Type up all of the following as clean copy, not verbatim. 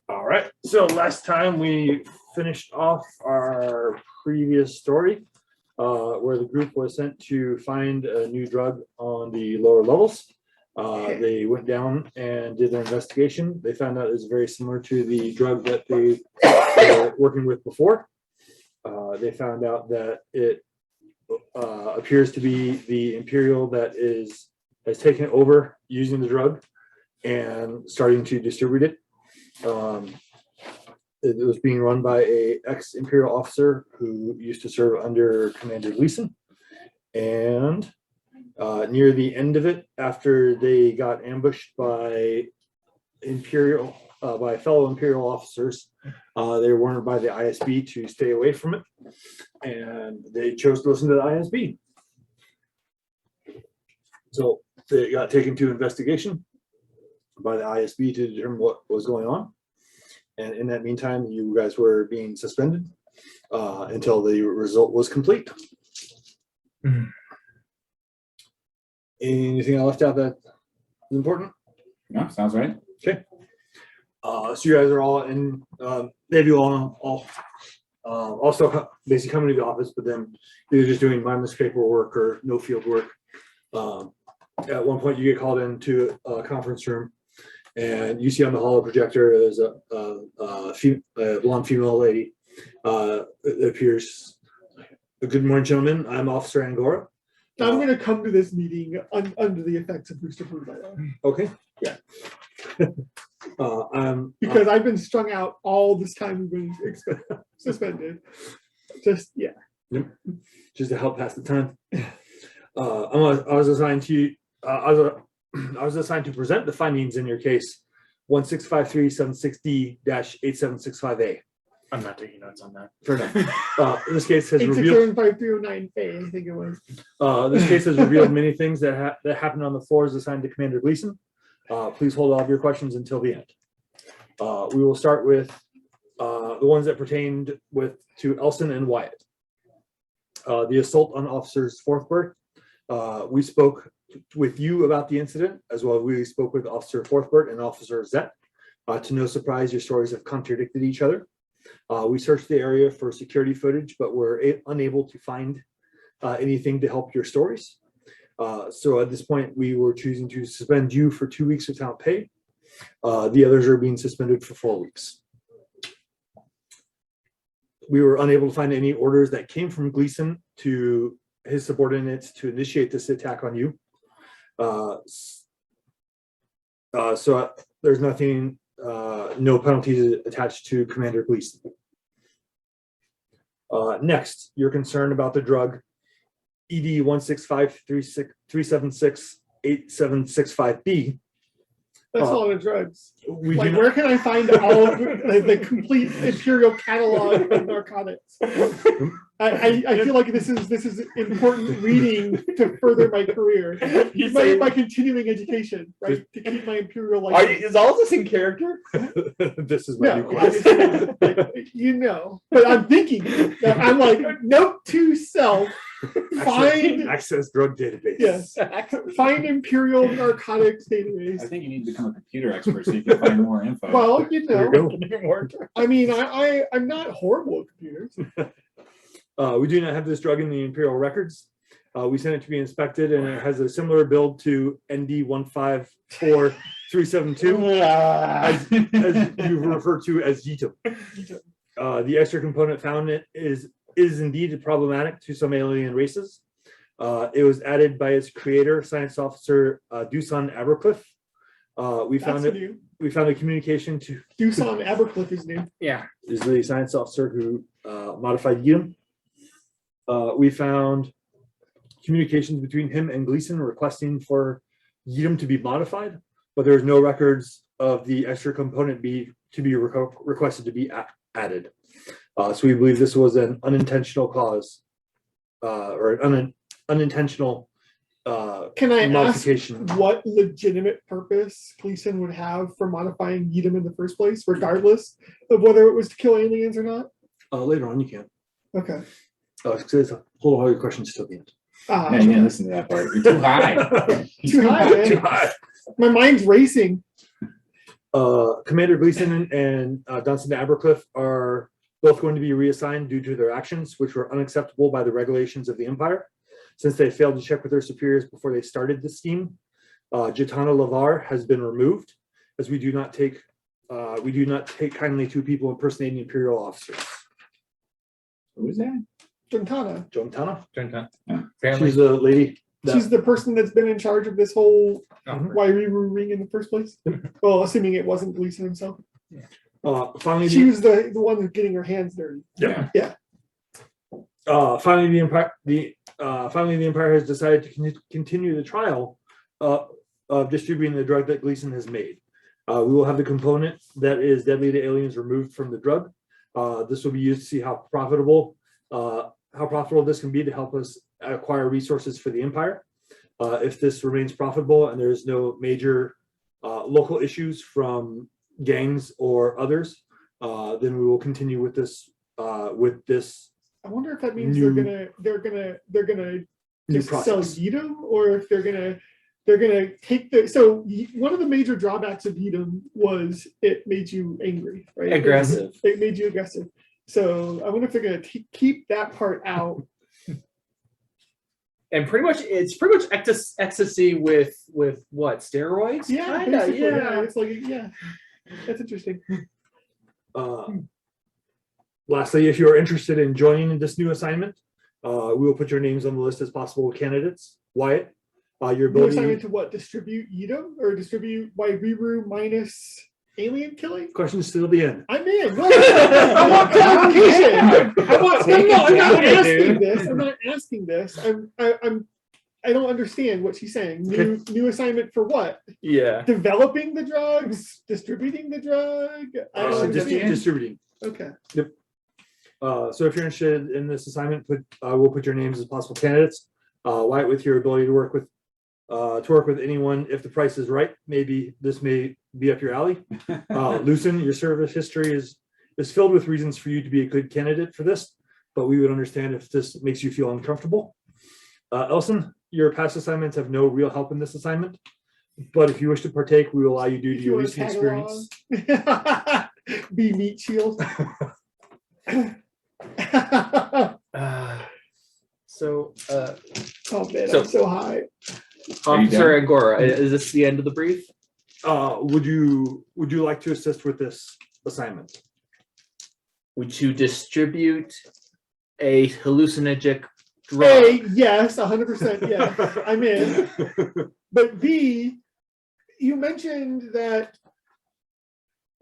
All right. So last time we finished off our previous story, where the group was sent to find a new drug on the lower levels. They went down and did their investigation. They found out it was very similar to the drug that they were working with before. They found out that it appears to be the Imperial that has taken over using the drug and starting to distribute it. It was being run by a ex-Imperial officer who used to serve under Commander Gleason. And near the end of it, after they got ambushed by fellow Imperial officers, they were warned by the ISB to stay away from it, and they chose to listen to the ISB. So they got taken to investigation by the ISB to determine what was going on. And in that meantime, you guys were being suspended until the result was complete. Anything I left out that is important? No, sounds right. Okay. So you guys are all in. They have you all also basically coming to the office, but then you're just doing mindless paperwork or no field work. At one point, you get called into a conference room, and you see on the holo projector is a blonde female lady. It appears, good morning, gentlemen. I'm Officer Angora. I'm going to come to this meeting under the effects of Booster Food. Okay. Yeah. Because I've been strung out all this time we've been suspended. Just to help pass the time. I was assigned to present the findings in your case 165376D-8765A. I'm not taking notes on that. Fair enough. This case has 8675309A, I think it was. This case has revealed many things that happened on the floors assigned to Commander Gleason. Please hold all of your questions until the end. We will start with the ones that pertained to Elson and Wyatt. The assault on Officers Forthbert. We spoke with you about the incident, as well as we spoke with Officer Forthbert and Officer Zett. To no surprise, your stories have contradicted each other. We searched the area for security footage, but were unable to find anything to help your stories. So at this point, we were choosing to suspend you for 2 weeks without pay. The others are being suspended for 4 weeks. We were unable to find any orders that came from Gleason to his subordinates to initiate this attack on you. So there's nothing, no penalties attached to Commander Gleason. Next, you're concerned about the drug ED 16537687665B. That's a lot of drugs. Where where can I find all of the complete Imperial catalog of narcotics? I feel like this is important reading to further my career. My continuing education, right? To keep my Imperial life. Is all this in character? This is my new class. But I'm thinking that I'm like, note to self, find access drug database. Yes, find Imperial narcotics database. I think you need to become a computer expert so you can find more info. Well, I mean, I'm not horrible at computers. We do not have this drug in the Imperial records. We sent it to be inspected, and it has a similar build to ND 154372, as you refer to as Yitum. The extra component found is indeed problematic to some alien races. It was added by its creator, Science Officer Dusan Abercliffe. We found a communication to Dusan Abercliffe is new. Yeah, is the science officer who modified Yitum. We found communications between him and Gleason requesting for Yitum to be modified, but there's no records of the extra component to be requested to be added. So we believe this was an unintentional cause or an unintentional Can I modification. ask what legitimate purpose Gleason would have for modifying Yitum in the first place, regardless of whether it was to kill aliens or not? Later on, you can. Okay. Hold all your questions till the end. Yeah, you didn't listen to that part. You're too high. Too high, man. Too high. My mind's racing. Commander Gleason and Dunstan Abercliffe are both going to be reassigned due to their actions, which were unacceptable by the regulations of the Empire, since they failed to check with their superiors before they started the scheme. Jitana Lavar has been removed, as we do not take kindly to people impersonating Imperial officers. Who is that? Quintana. Jitana, Apparently, she's the lady. She's the person that's been in charge of this whole oh, Wairu ring in the first place. Well, assuming it wasn't Gleason himself. Finally, She was the one who's getting her hands dirty. finally, the Empire has decided to continue the trial of distributing the drug that Gleason has made. We will have the component that is deadly to aliens removed from the drug. This will be used to see how profitable this can be to help us acquire resources for the Empire. If this remains profitable and there's no major local issues from gangs or others, then we will continue with this. I wonder if that means New- they're gonna New just sell process. Edom, or if they're gonna take the. So one of the major drawbacks of Edom was it made you angry, right? Aggressive. It made you aggressive. So I wonder if they're gonna keep that part out. and it's pretty much ecstasy with what, steroids? Yeah, Kinda, basically, yeah. It's like that's interesting. Lastly, if you are interested in joining this new assignment, we will put your names on the list as possible candidates. Wyatt, your New ability. assignment to what? Distribute Edom or distribute Wairu minus alien killing? Questions till the end. I'm in. No, I want clarification. I'm not Dude. asking this. I'm not asking this. I don't understand what she's saying. New assignment for what? Yeah. Developing the drugs, distributing the drug. I don't understand. Distributing. Okay. So if you're interested in this assignment, we'll put your names as possible candidates. Wyatt, with your ability to work with anyone, if the price is right, maybe this may be up your alley. Lucen, your service history is filled with reasons for you to be a good candidate for this, but we would understand if this makes you feel uncomfortable. Elson, your past assignments have no real help in this assignment, but if you wish to partake, we will allow you due to If you your want recent to experience. be meat shield. So, Oh man, So- I'm so high. Officer Angora, is this the end of the brief? Would you like to assist with this assignment? Would you distribute a hallucinogenic drug? A, yes, 100% yes. I'm in. But B, you mentioned that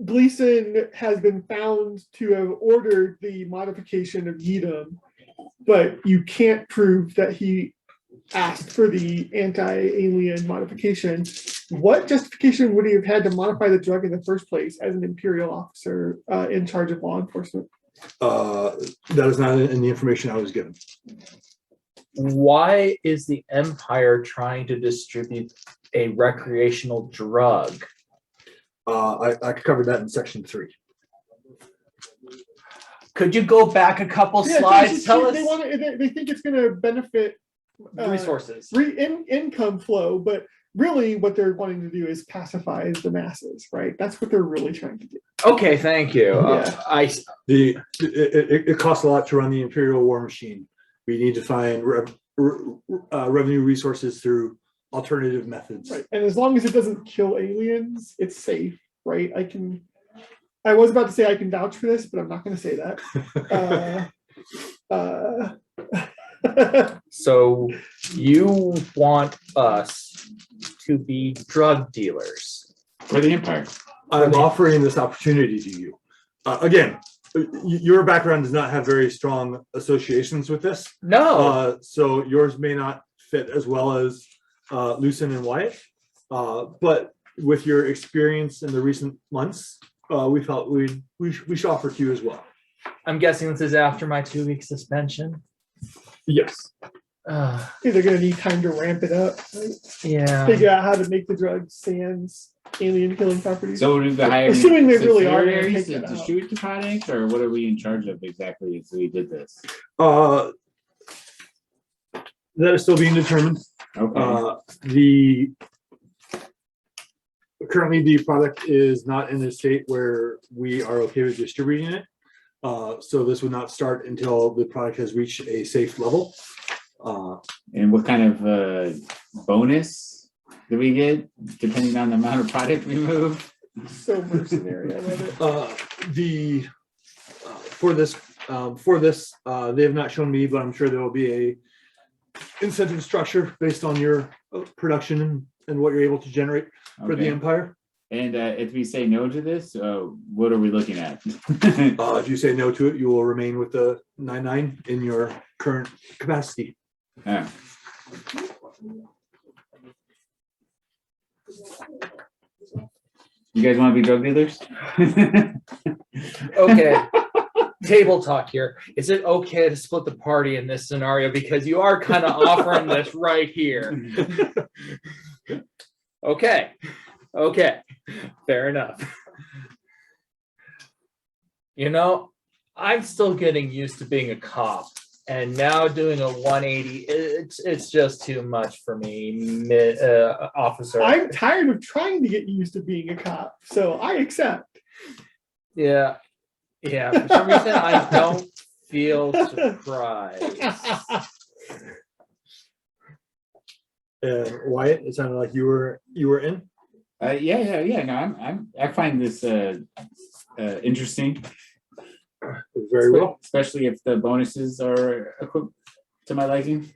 Gleason has been found to have ordered the modification of Edom, but you can't prove that he asked for the anti-alien modification. What justification would he have had to modify the drug in the first place as an Imperial officer in charge of law enforcement? That is not in the information I was given. Why is the Empire trying to distribute a recreational drug? I covered that in section 3. Could you go back a couple Yeah, slides? Tell us they think it's going to benefit resources. income flow, but really what they're wanting to do is pacify the masses, right? That's what they're really trying to do. Okay, thank you. Yeah. It costs a lot to run the Imperial war machine. We need to find revenue resources through alternative methods. Right. And as long as it doesn't kill aliens, it's safe, right? I was about to say I can vouch for this, but I'm not going to say that. So you want us to be drug dealers? For the Empire. I'm offering this opportunity to you. Again, your background does not have very strong associations with this. No. So yours may not fit as well as Lucen and Wyatt. But with your experience in the recent months, we felt we should offer to you as well. I'm guessing this is after my 2-week suspension. Yes. They're going to need time to ramp it up, right? Yeah. Figure out how to make the drug sans alien killing properties. So do the higher Assuming they really are gonna subsidiaries take it out. distribute the product, or what are we in charge of exactly as we did this? That is still being determined. Okay. Currently, the product is not in a state where we are okay with distributing it. So this would not start until the product has reached a safe level. And what kind of bonus do we get depending on the amount of product we move? So mercenary, I love it. For this, they have not shown me, but I'm sure there will be a incentive structure based on your production and what you're able to generate for the Okay. empire. And if we say no to this, what are we looking at? If you say no to it, you will remain with the 99 in your current capacity. Yeah. You guys want to be drug dealers? Okay. Table talk here. Is it okay to split the party in this scenario? Because you are kind of offering this right here. Okay. Okay. Fair enough. You know, I'm still getting used to being a cop, and now doing a 180, it's just too much for me, officer. I'm tired of trying to get used to being a cop, so I accept. Yeah. Yeah. For some reason, I don't feel surprised. Wyatt, it sounded like you were in. Yeah. No, I find this interesting. Very well. Especially if the bonuses are equipped to my liking.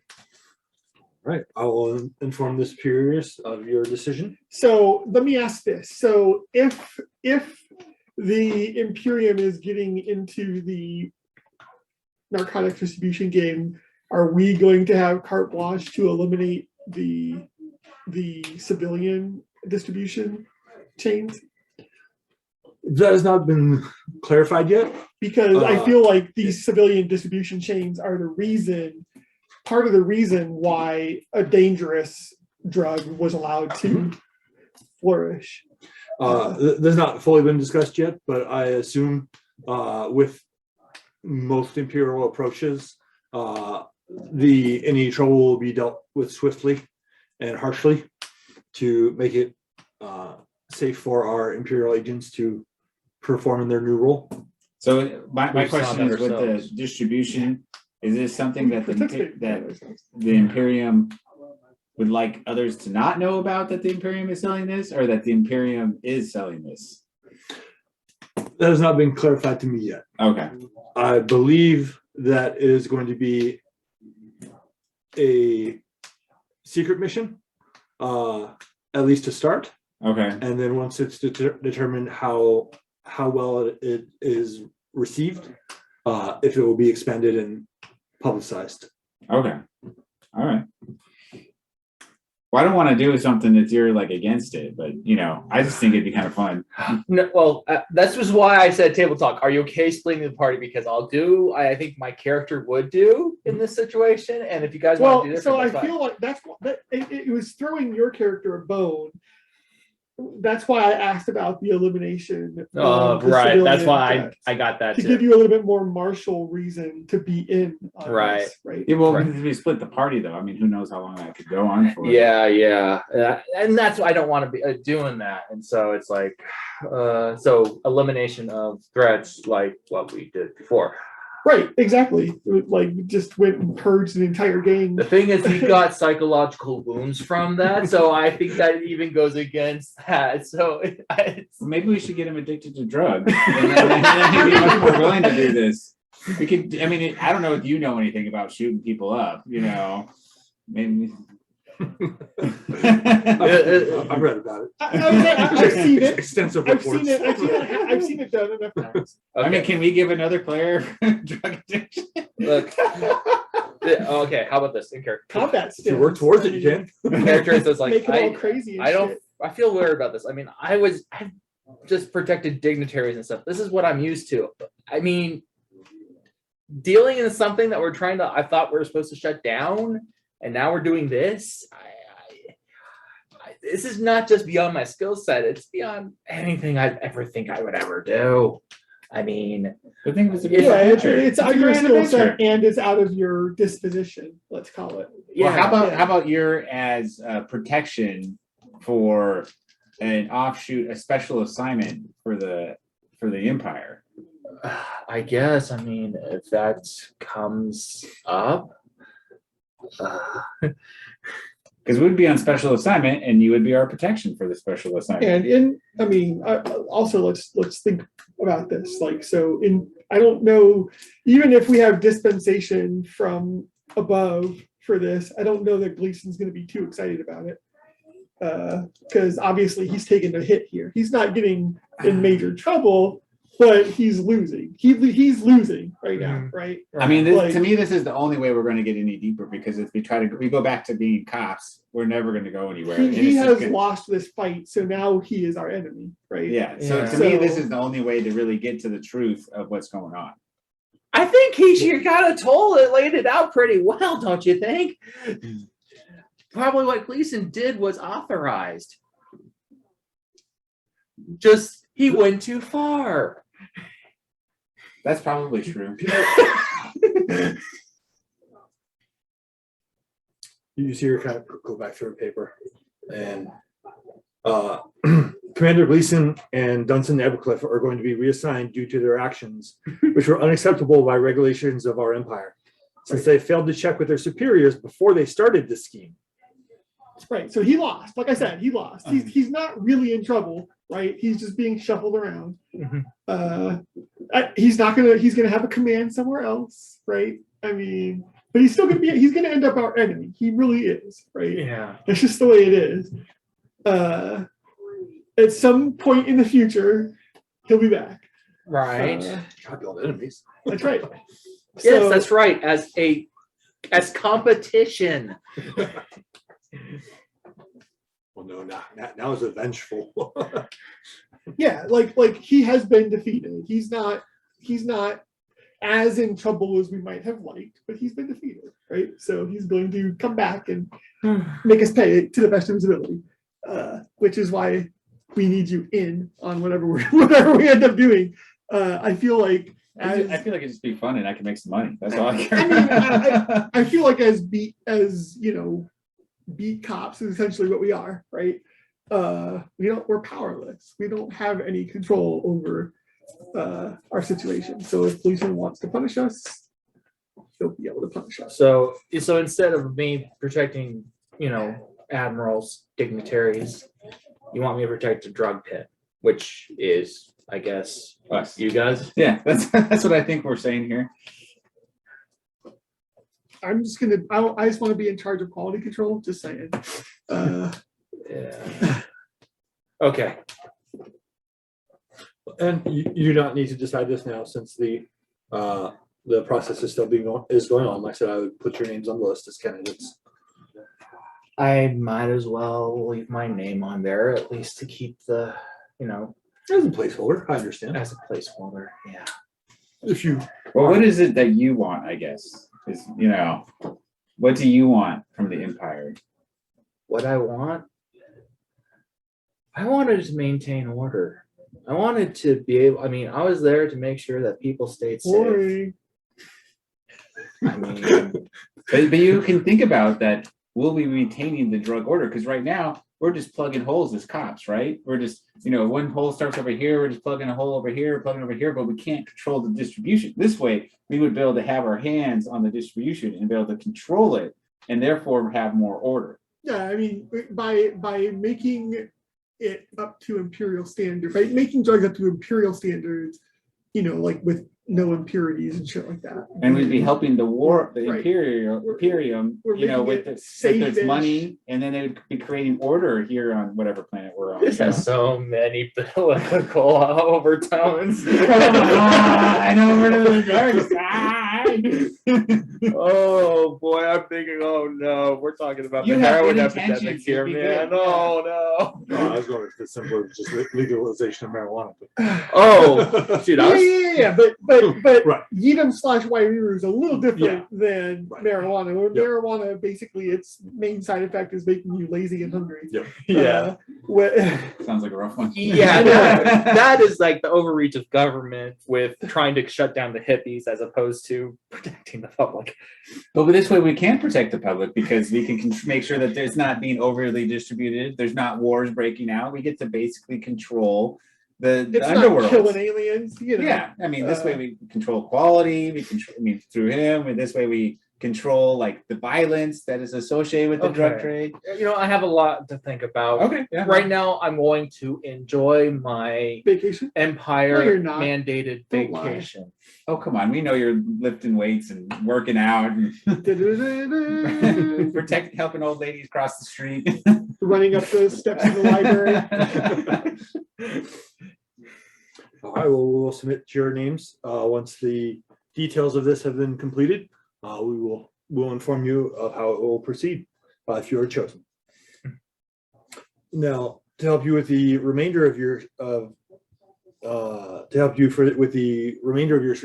Right. I will inform the superiors of your decision. So let me ask this. So if the Imperium is getting into the narcotic distribution game, are we going to have carte blanche to eliminate the civilian distribution chains? That has not been clarified yet. Because I feel like these civilian distribution chains are part of the reason why a dangerous drug was allowed to flourish. This has not fully been discussed yet, but I assume with most Imperial approaches, any trouble will be dealt with swiftly and harshly to make it safe for our Imperial agents to perform in their new role. So my We've question found is with ourselves. the distribution, is this something that Participate. the Imperium would like others to not know about, that the Imperium is selling this, or that the Imperium is selling this? That has not been clarified to me yet. Okay. I believe that it is going to be a secret mission, at least to start. Okay. And then once it's determined how well it is received, if it will be expanded and publicized. Okay. All right. Well, I don't want to do something that you're like against it, but I just think it'd be kind of fun. No, well, that's just why I said table talk. Are you okay splitting the party? Because I think my character would do in this situation. And if you guys want to do this, so I that's fine. feel like it was throwing your character a bone. That's why I asked about the elimination. Of the right. That's civilian why jets, I got that to too. give you a little bit more martial reason to be in. On Right. this, right. Yeah, well, Right. if we split the party, though, I mean, who knows how long that could go on for? Yeah. And that's why I don't want to be doing that. And so it's like, so elimination of threats like what we did before. Right. Exactly. Like just went and purged the entire gang. The thing is, he got psychological wounds from that, so I think that even goes against that. So Maybe we should get him addicted to drugs, and then he'd be much more willing to do this. We could. I mean, I don't know if you know anything about shooting people up. Maybe. I've read about it. I've seen it. Extensive I've reports. seen it. I've seen it done enough times. I mean, can we give another player drug addiction? Look. Okay, how about this? In character, Combat If you work towards it, you can. character says like, make it all crazy. And I don't. shit. I feel weird about this. I mean, I've just protected dignitaries and stuff. This is what I'm used to. I mean, dealing in something that I thought we were supposed to shut down, and now we're doing this. This is not just beyond my skill set. It's beyond anything I'd ever think I would ever do. I mean, The thing was, It's out of your grand skill adventure. set and it's out of your disposition. Let's call it. Well, how Yeah. about your as protection for an offshoot, a special assignment for the Empire? I guess. I mean, if that comes up, Because we'd be on special assignment, and you would be our protection for the special assignment. And I mean, also let's think about this. Like, so I don't know, even if we have dispensation from above for this, I don't know that Gleason's going to be too excited about it. Because obviously he's taking a hit here. He's not getting in major trouble, but he's losing. He's losing right now, right? I mean, this, Like- to me, this is the only way we're going to get any deeper, because if we go back to being cops, we're never going to go anywhere. And He it's just has gonna- lost this fight, so now he is our enemy, right? Yeah. So Yeah. to me, this So- is the only way to really get to the truth of what's going on. I think he kind of laid it out pretty well, don't you think? Probably what Gleason did was authorized. Just he went too far. That's probably true. You see her kind of go back through her paper, and Commander Gleason and Dunson Evercliffe are going to be reassigned due to their actions, which were unacceptable by regulations of our empire, since they failed to check with their superiors before they started this scheme. Right. So he lost. Like I said, he lost. He's not really in trouble, right? He's just being shuffled around. Mhm. He's gonna have a command somewhere else, right? I mean, but he's gonna end up our enemy. He really is, right? Yeah. That's just the way it is. At some point in the future, he'll be back. Right. God, build enemies. That's right. Yes, that's right. As competition. Well, no, now it's vengeful. Yeah, like he has been defeated. He's not as in trouble as we might have liked, but he's been defeated, right? So he's going to come back and make us pay to the best of his ability, which is why we need you in on whatever we end up doing. I feel like I feel like it'd just be fun, and I can make some money. That's all I care. I mean, I feel like as beat cops is essentially what we are, right? We're powerless. We don't have any control over our situation. So if policeman wants to punish us, he'll be able to punish us. So instead of me protecting, admirals, dignitaries, you want me to protect the drug pit, which is, I guess, Us. you guys. Yeah, that's what I think we're saying here. I'm just gonna. I just want to be in charge of quality control. Just saying. Yeah. Okay. And you do not need to decide this now, since the process is still going on. Like I said, I would put your names on the list as candidates. I might as well leave my name on there, at least to keep the, As a placeholder, I understand. as a placeholder. Yeah. If you Well, what is it that you want? I guess is what do you want from the Empire? What I wanted to maintain order. I wanted to be able. I mean, I was there to make sure that people stayed safe. Boring. I mean, But you can think about that. We'll be maintaining the drug order, because right now we're just plugging holes as cops, right? We're just, one hole starts over here, we're just plugging a hole over here, plugging over here, but we can't control the distribution. This way, we would be able to have our hands on the distribution and be able to control it, and therefore have more order. Yeah, I mean, by making it up to imperial standard, right? Making drugs up to imperial standards, like with no impurities and shit like that. And we'd be helping the war, the Right. Imperium, We're making with it there's safe-ish. money, and then they would be creating order here on whatever planet we're on. this has so many political overtones. I know we're to the dark side. Oh boy, I'm thinking, oh no, we're talking about You the have heroin good epidemic intentions, here, it'd be man. good, yeah. Oh no. I was going to simpler, just legalization of marijuana. Oh, dude, I was Yeah, but Right. Yidam/Wairu is a little different Yeah. than Right. marijuana. Where Yep. marijuana, basically, its main side effect is making you lazy and hungry. Yep. yeah. Sounds like a rough one. Yeah, that is like the overreach of government with trying to shut down the hippies as opposed to protecting the public. But this way we can protect the public because we can make sure that there's not being overly distributed. There's not wars breaking out. We get to basically control the It's underworld. not killing aliens, you know. Yeah, I mean, this way we control quality. We control, I mean, through him. And this way we control like the violence that is associated with the drug Okay. trade. You know, I have a lot to think about. Okay, yeah. Right now, I'm going to enjoy my Vacation. Empire No, you're not. mandated Don't lie. vacation. Oh, come on. We know you're lifting weights and working out and helping old ladies cross the street. Running up the steps in the library. All right, well, we'll submit your names once the details of this have been completed. We'll inform you of how it will proceed if you are chosen. Now, to help you with the remainder of your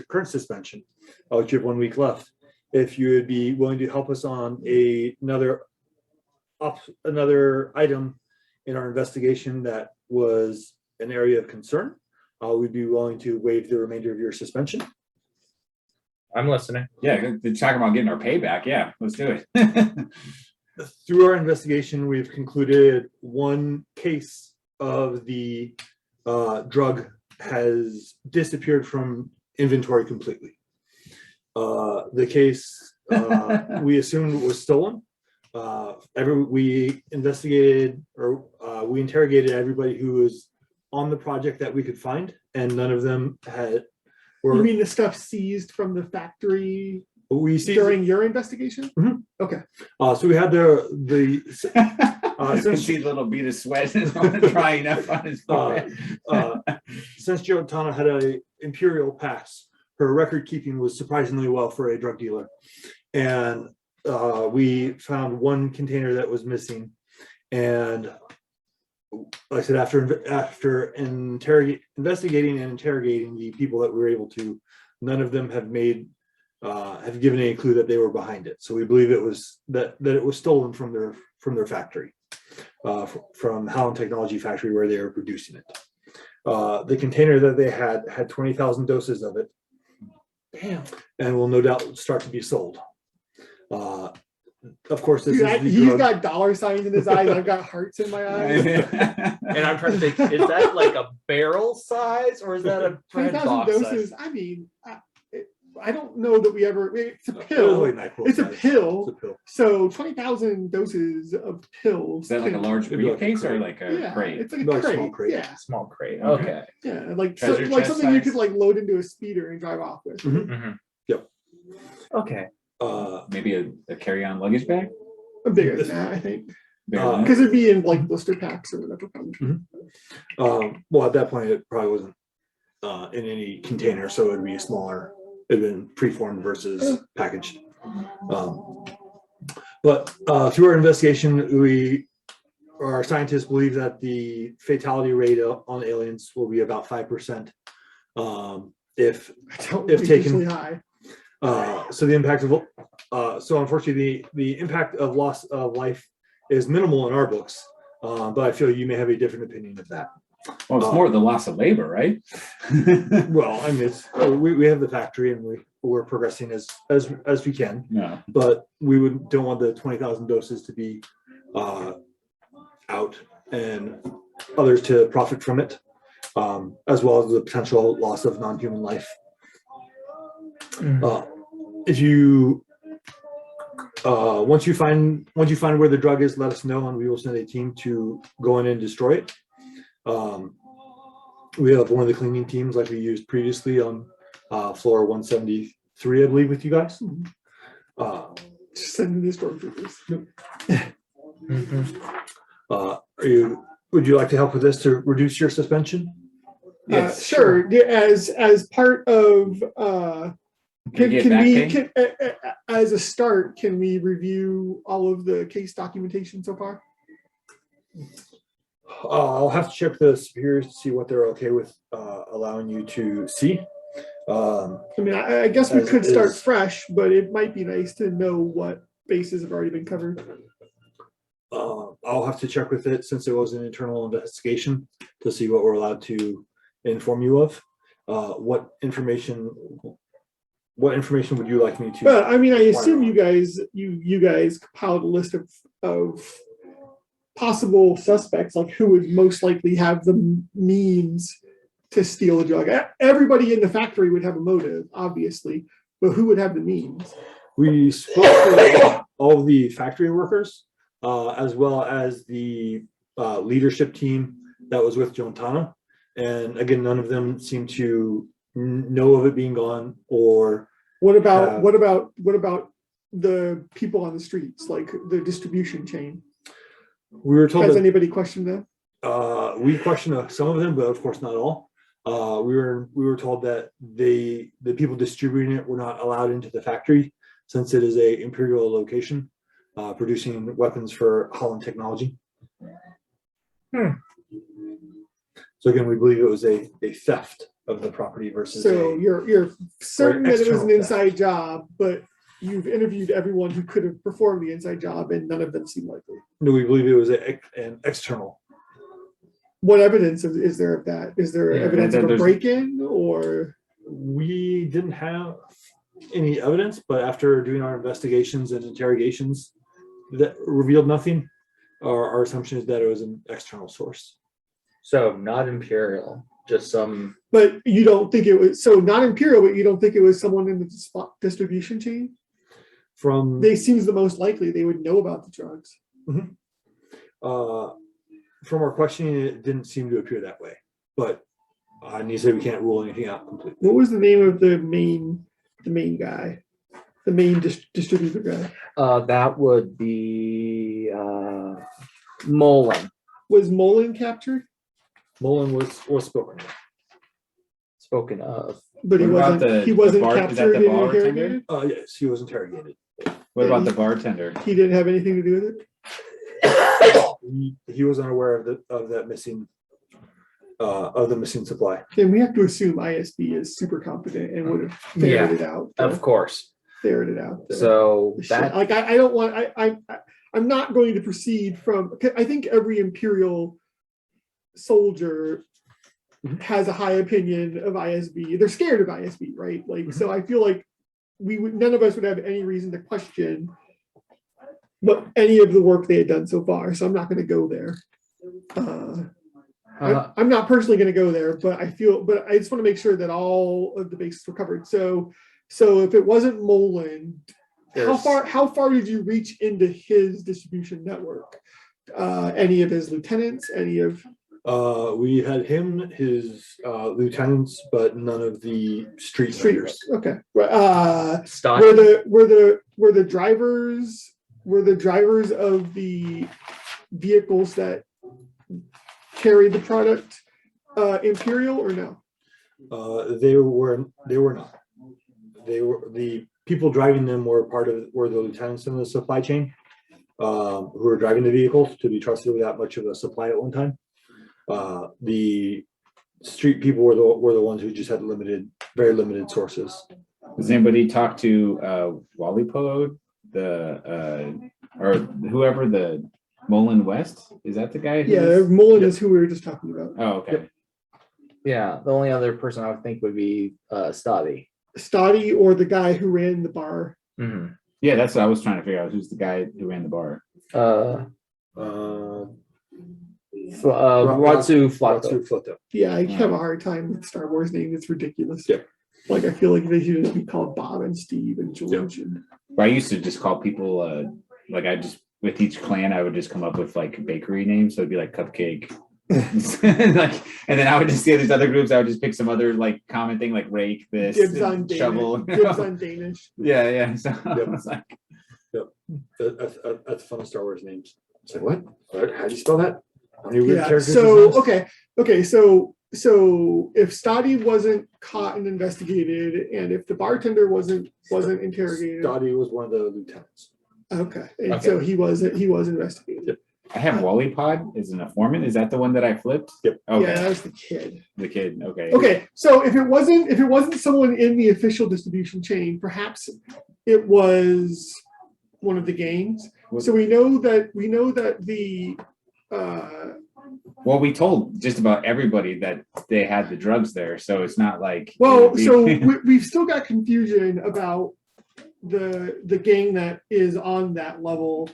current suspension, which you have 1 week left, if you would be willing to help us on another item in our investigation that was an area of concern, we'd be willing to waive the remainder of your suspension. I'm listening. Yeah, they're talking about getting our payback. Yeah, let's do it. Through our investigation, we've concluded one case of the drug has disappeared from inventory completely. The case we assumed was stolen. We interrogated everybody who was on the project that we could find, and none of them You mean the stuff seized from the factory we see during your investigation? Mhm. Okay. so we had the I can see a little bead of sweat drying up on his forehead. since Giotana had a Imperial pass, her record keeping was surprisingly well for a drug dealer, and we found one container that was missing, and like I said, after investigating and interrogating the people that we were able to, none of them have given any clue that they were behind it. So we believe it was that it was stolen from their factory, from Howland Technology Factory where they were producing it. The container that they had 20,000 doses of it. Damn. And will no doubt start to be sold. Of course, this Dude, is the he's drug. got dollar signs in his eyes. I've got hearts in my eyes. And I'm trying to think, is that like a barrel size or is that a bread 20,000 box doses. size? I mean, I don't know that we ever. It's a It was pill. like NyQuil It's a size. pill. It's a pill. So 20,000 doses of pills. Is that like a large It'd be like a briefcase or crate. like a Yeah, crate? it's like a Like a crate. small crate. Yeah, Small crate. Okay. Okay. yeah, like Treasure chest something you size? could like load into a speeder and drive off with. Mhm. Mhm. Yep. Okay. Maybe a carry-on luggage bag? I'm bigger than that, I think, Bigger Uh, than that? because it'd be in like blister packs or whatever. Well, at that point, it probably wasn't in any container, so it'd be smaller. It'd been preformed versus packaged. But through our investigation, our scientists believe that the fatality rate on aliens will be about 5%. If It's taken- usually high. so the impact of so unfortunately the impact of loss of life is minimal in our books, but I feel you may have a different opinion of that. Well, it's more the loss of labor, right? Well, I mean, we have the factory and we're progressing as we can, No. but we don't want the 20,000 doses to be out and others to profit from it, as well as the potential loss of non-human life. If you once you find where the drug is, let us know and we will send a team to go in and destroy it. We have one of the cleaning teams like we used previously on floor 173, I believe, with you guys. Just send the stormtroopers. Would you like to help with this to reduce your suspension? Yes, Sure. Yeah, as part of Can we get back pay? as a start, can we review all of the case documentation so far? I'll have to check the superiors to see what they're okay with allowing you to see. I mean, I guess we As could it start is. fresh, but it might be nice to know what bases have already been covered. I'll have to check with it since it was an internal investigation to see what we're allowed to inform you of. What information what information would you like me to? But I mean, I assume inquire you guys compiled a list of possible suspects, like who would most likely have the means to steal a drug. Everybody in the factory would have a motive, obviously, but who would have the means? We spoke to all of the factory workers, as well as the leadership team that was with Jontana. And again, none of them seem to know of it being gone. Or What about the people on the streets, like the distribution chain? we were told Has that anybody questioned them? we questioned some of them, but of course not all. We were told that the people distributing it were not allowed into the factory since it is a Imperial location, producing weapons for Holland Technology. So again, we believe it was a theft of the property versus. So you're certain that it was an external inside job, but you've interviewed everyone who could have performed the inside job, and none of them seem likely. No, we believe it was an external. What evidence is there of that? Is there evidence of a there's- break-in, or We didn't have any evidence, but after doing our investigations and interrogations, that revealed nothing. Our assumption is that it was an external source. So not Imperial, just some. but you don't think it was not Imperial, but you don't think it was someone in the distribution chain? From They seems the most likely they would know about the drugs. from our questioning, it didn't seem to appear that way. But I need to say we can't rule anything out completely. What was the name of the main guy, the main distributor guy? That would be Mullen. Was Mullen captured? Mullen was spoken. Spoken of. But he What about wasn't. He the wasn't bar- is that captured the and bartender? interrogated. Yes, he was interrogated. What about the bartender? He didn't have anything to do with it. He was unaware of that missing of the missing supply. And we have to assume ISB is super competent and would have ferreted it out. Of course. Ferreted out. So the shit. that Like I don't want. I'm not going to proceed from. I think every Imperial soldier has a high opinion of ISB. They're scared of ISB, right? Like, so I feel like none of us would have any reason to question what any of the work they had done so far. So I'm not going to go there. I'm not personally going to go there, but I just want to make sure that all of the bases were covered. So if it wasn't Mullen, how far did you reach into his distribution network? Any of his lieutenants? Any of? We had him, his lieutenants, but none of the street Streeters. vendors. Okay. stock. Were the drivers of the vehicles that carried the product Imperial or no? They were not. They were the people driving them were the lieutenants in the supply chain, who were driving the vehicles to be trusted without much of a supply at one time. The street people were the ones who just had very limited sources. Does anybody talk to Wallypode, or whoever the Mullen West? Is that the guy? Yeah, Mullen is who we were just talking about. Oh, okay. Yep. Yeah, the only other person I would think would be Stoddy. Stoddy or the guy who ran the bar. Mm-hmm. Yeah, that's what I was trying to figure out. Who's the guy who ran the bar? Ratsu Flato. Flato. Yeah, I have a hard time with Star Wars names. It's ridiculous. Yeah. Like I feel like they should just be called Bob and Steve and George. And I used to just call people with each clan I would just come up with like bakery names. So it'd be like Cupcake. And then I would just see these other groups. I would just pick some other like common thing like rake, this, Dibs on shovel. Danish. Dibs on Danish. Yeah. So Yep. I was like, That's fun of Star Wars names. It's like what? How do you spell that? How many weird Yeah. characters So is this? okay. So if Stoddy wasn't caught and investigated, and if the bartender wasn't interrogated, Dottie was one of the lieutenants. okay, and Okay. so he was investigated. Yep. I have Wallypod as an informant. Is that the one that I flipped? Yep. Okay. Yeah, that was the kid. The kid. Okay. Okay, so if it wasn't someone in the official distribution chain, perhaps it was one of the gangs. So we know that Well, we told just about everybody that they had the drugs there, so it's not like. Well, so we've still got confusion about the gang that is on that level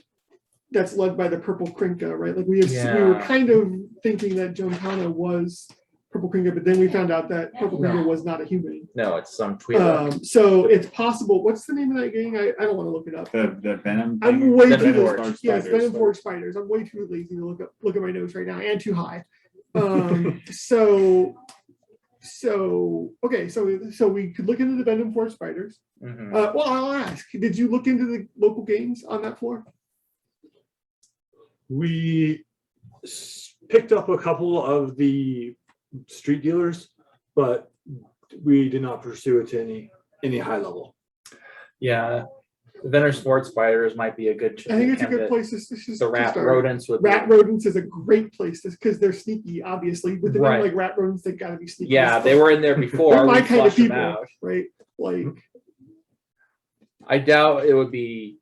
that's led by the Purple Krinka, right? Like we were kind of thinking that Jontana was Purple Krinka, but then we found out that Purple Krinka was not a human. No, it's some tweet. So it's possible. What's the name of that gang? I don't want to look it up. The Venom. I'm way The too Venom lazy. Forge Yes, Spiders. Venom Forge Spiders. I'm way too lazy to look at my notes right now, and too high. So we could look into the Venom Forge Spiders. Mhm. Well, I'll ask. Did you look into the local gangs on that floor? We picked up a couple of the street dealers, but we did not pursue it to any high level. Yeah, Venom Sports Spiders might be a good. I think it's a good candidate. place The rat start. rodents would. Rat rodents is a great place because they're sneaky, obviously. With the name Right. like rat rodents, they gotta be sneaky. Yeah, they were in there before. They're my we kind of flushed them people, out. right? Like, I doubt it would be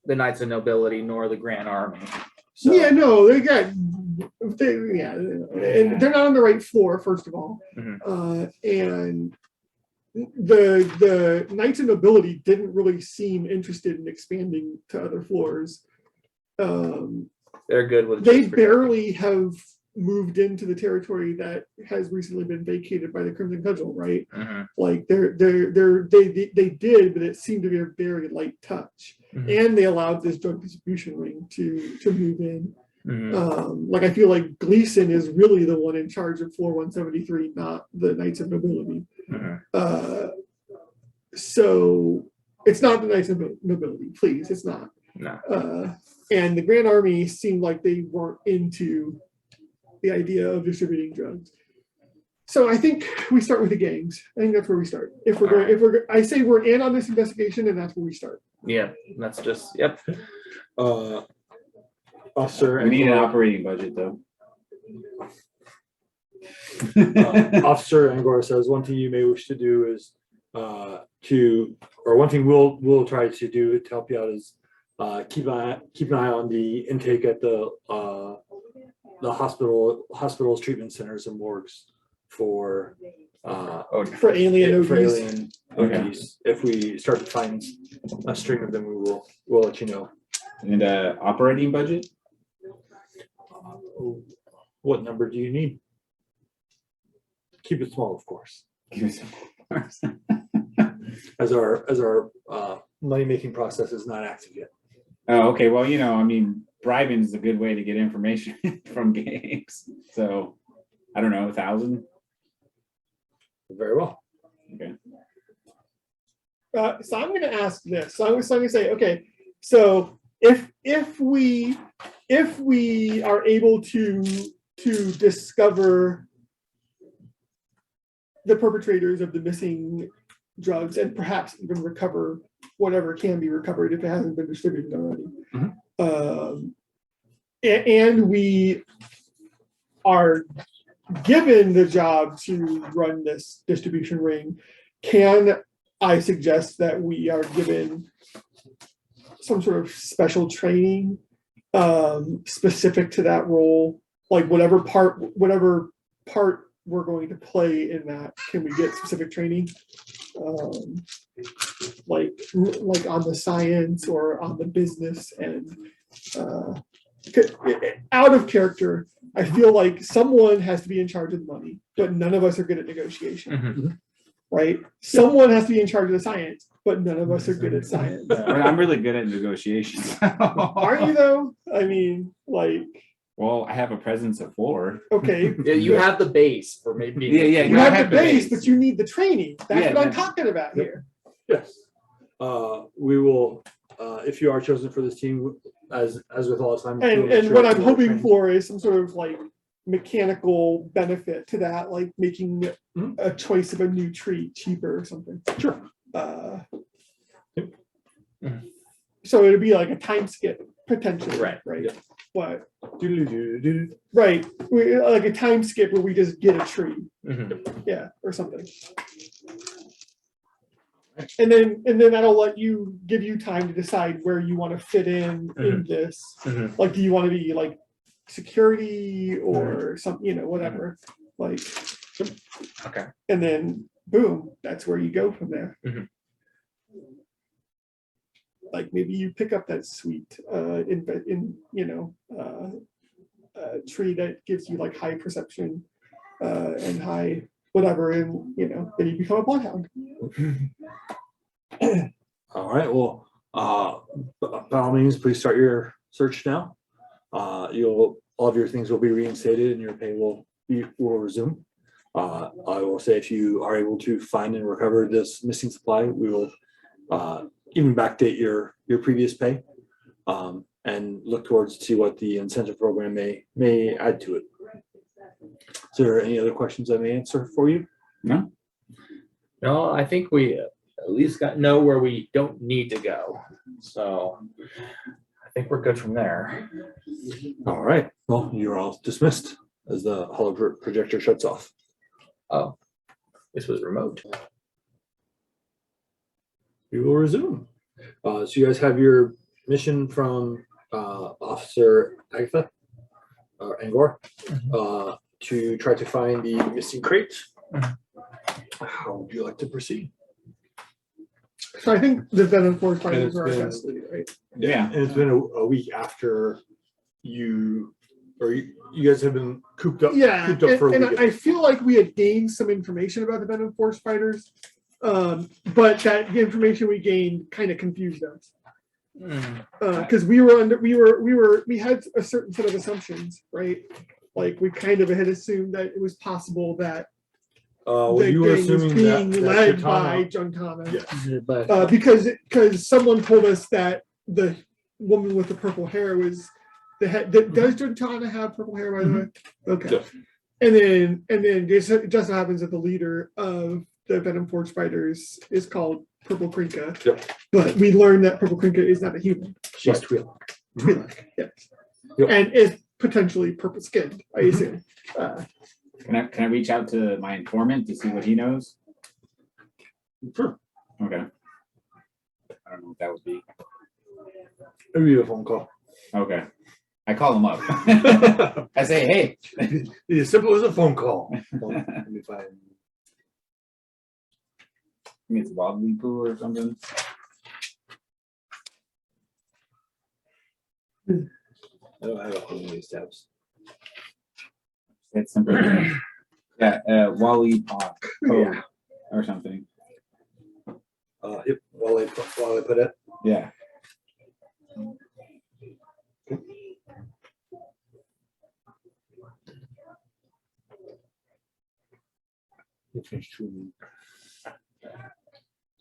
the Knights of Nobility nor the Grand Army. So, yeah, no, and they're not on the right floor, first of all. And the Knights of Nobility didn't really seem interested in expanding to other floors. they're good with. They just protecting. barely have moved into the territory that has recently been vacated by the Crimson Cudgel, right? Mhm. Like they did, but it seemed to be a very light touch. Mhm. And they allowed this drug distribution ring to move in. Mhm. Like I feel like Gleason is really the one in charge of floor 173, not the Knights of Nobility. Mhm. So it's not the Knights of Nobility, please, it's not. No. And the Grand Army seemed like they weren't into the idea of distributing drugs. So I think we start with the gangs. I think that's where we start. I say we're in on this investigation, and that's where we start. Yeah, that's just yep. Officer We need an Angora- operating budget though. Officer Angora says one thing you may wish to do is one thing we'll try to do to help you out is keep an eye on the intake at the hospitals, treatment centers, and morgues for For alien OPs. for alien Okay. OPs. If we start to find a string of them, we'll let you know. And operating budget? What number do you need? Keep it small, of course, as our money making process is not active yet. Oh, okay. Well, I mean, bribing is a good way to get information from gangs. So, I don't know, 1,000. Very well. Okay. So I'm going to ask this. So I'm going to say, okay, so if we are able to discover the perpetrators of the missing drugs and perhaps even recover whatever can be recovered if it hasn't been distributed already, and we are given the job to run this distribution ring, can I suggest that we are given some sort of special training specific to that role, like whatever part we're going to play in that, can we get specific training, like on the science or on the business? And out of character, I feel like someone has to be in charge of the money, but none of us are good at negotiation. Mhm. Right? Someone has to be in charge of the science, but none of us are good at science. I'm really good at negotiations. Are you though? I mean, like, Well, I have a presence of 4. okay. Yeah, you have the base for maybe. Yeah, You I have have the the base, base. but you need the training. That's Yeah, what I'm that- talking about here. Yes. We will, if you are chosen for this team, as with all the time. we will And ensure what that I'm you are hoping trained. for is some sort of like mechanical benefit to that, like making Mhm. a choice of a new tree cheaper or something. Sure. Yep. Mhm. So it'd be like a time skip potentially, Right. Right. Yeah. But Do-do-do-do-do. right, like a time skip where we just get a tree, Mhm. yeah, or something. And then that'll give you time to decide where you want to fit in Mhm. this. Mhm. Like, do you want to be like security or some, whatever, like, Okay. and then boom, that's where you go from there. Mhm. Like maybe you pick up that sweet tree that gives you like high perception and high whatever, and then you become a bloodhound. All right. Well, by all means, please start your search now. All of your things will be reinstated and your pay will resume. I will say if you are able to find and recover this missing supply, we will even backdate your previous pay and look towards to see what the incentive program may add to it. Is there any other questions I may answer for you? No. No, I think we at least know where we don't need to go. So I think we're good from there. All right. Well, you're all dismissed as the holo projector shuts off. Oh, this was remote. We will resume. So you guys have your mission from Officer Agatha or Angor to try to find the missing crate. How would you like to proceed? So I think the venom force And fighters it's are our been- best lead, right? Yeah. And it's been a week after you guys have been cooped up. Yeah, Cooped up for a and week. I feel like we had gained some information about the venom force fighters, but that the information we gained kind of confused us because we had a certain set of assumptions, right? Like we kind of had assumed that it was possible that Well, the you were gang was assuming being that led Chitana- by Juntana. Yes. Because someone told us that the woman with the purple hair was the head. Does Juntana have purple hair, by the way? Okay. Yes. And then it just so happens that the leader of the Venom Force fighters is called Purple Krinka. Yep. But we learned that Purple Krinka is not a human. She's Twi'lek. Twi'lek, yes. Yep. And is potentially purple skinned, I assume. Can I reach out to my informant to see what he knows? Sure. Okay. I don't know what that would be. It'll be a phone call. Okay. I call him up. I say, hey. It's as simple as a phone call. Let me find. I think it's wobbly poo or something. I don't have a whole these tabs. It's simple. Yeah, Wally Pop Yeah. or something. Yep. While I put it. Yeah.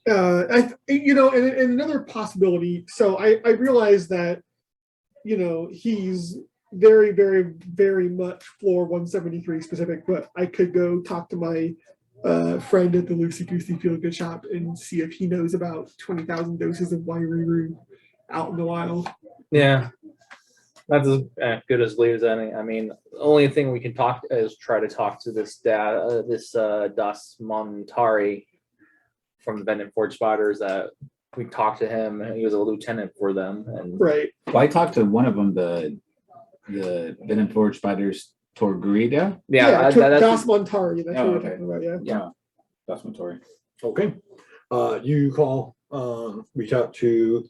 And another possibility. So I realize that, he's very, very, very much floor 173 specific, but I could go talk to my friend at the Lucy Goosey Feel Good shop and see if he knows about 20,000 doses of wiry out in the wild. Yeah. That's as good as lead as any. I mean, the only thing we can talk is try to talk to this Das Montari from the Venom Forge Spotters. That we talked to him. He was a lieutenant for them, and Right. Well, I talked to one of them, the Venom Forge Spiders Torgrida. Das that's Montari. That's Oh, what we're okay. talking about. Yeah. Yeah. That's Motori. Okay. You call, reach out to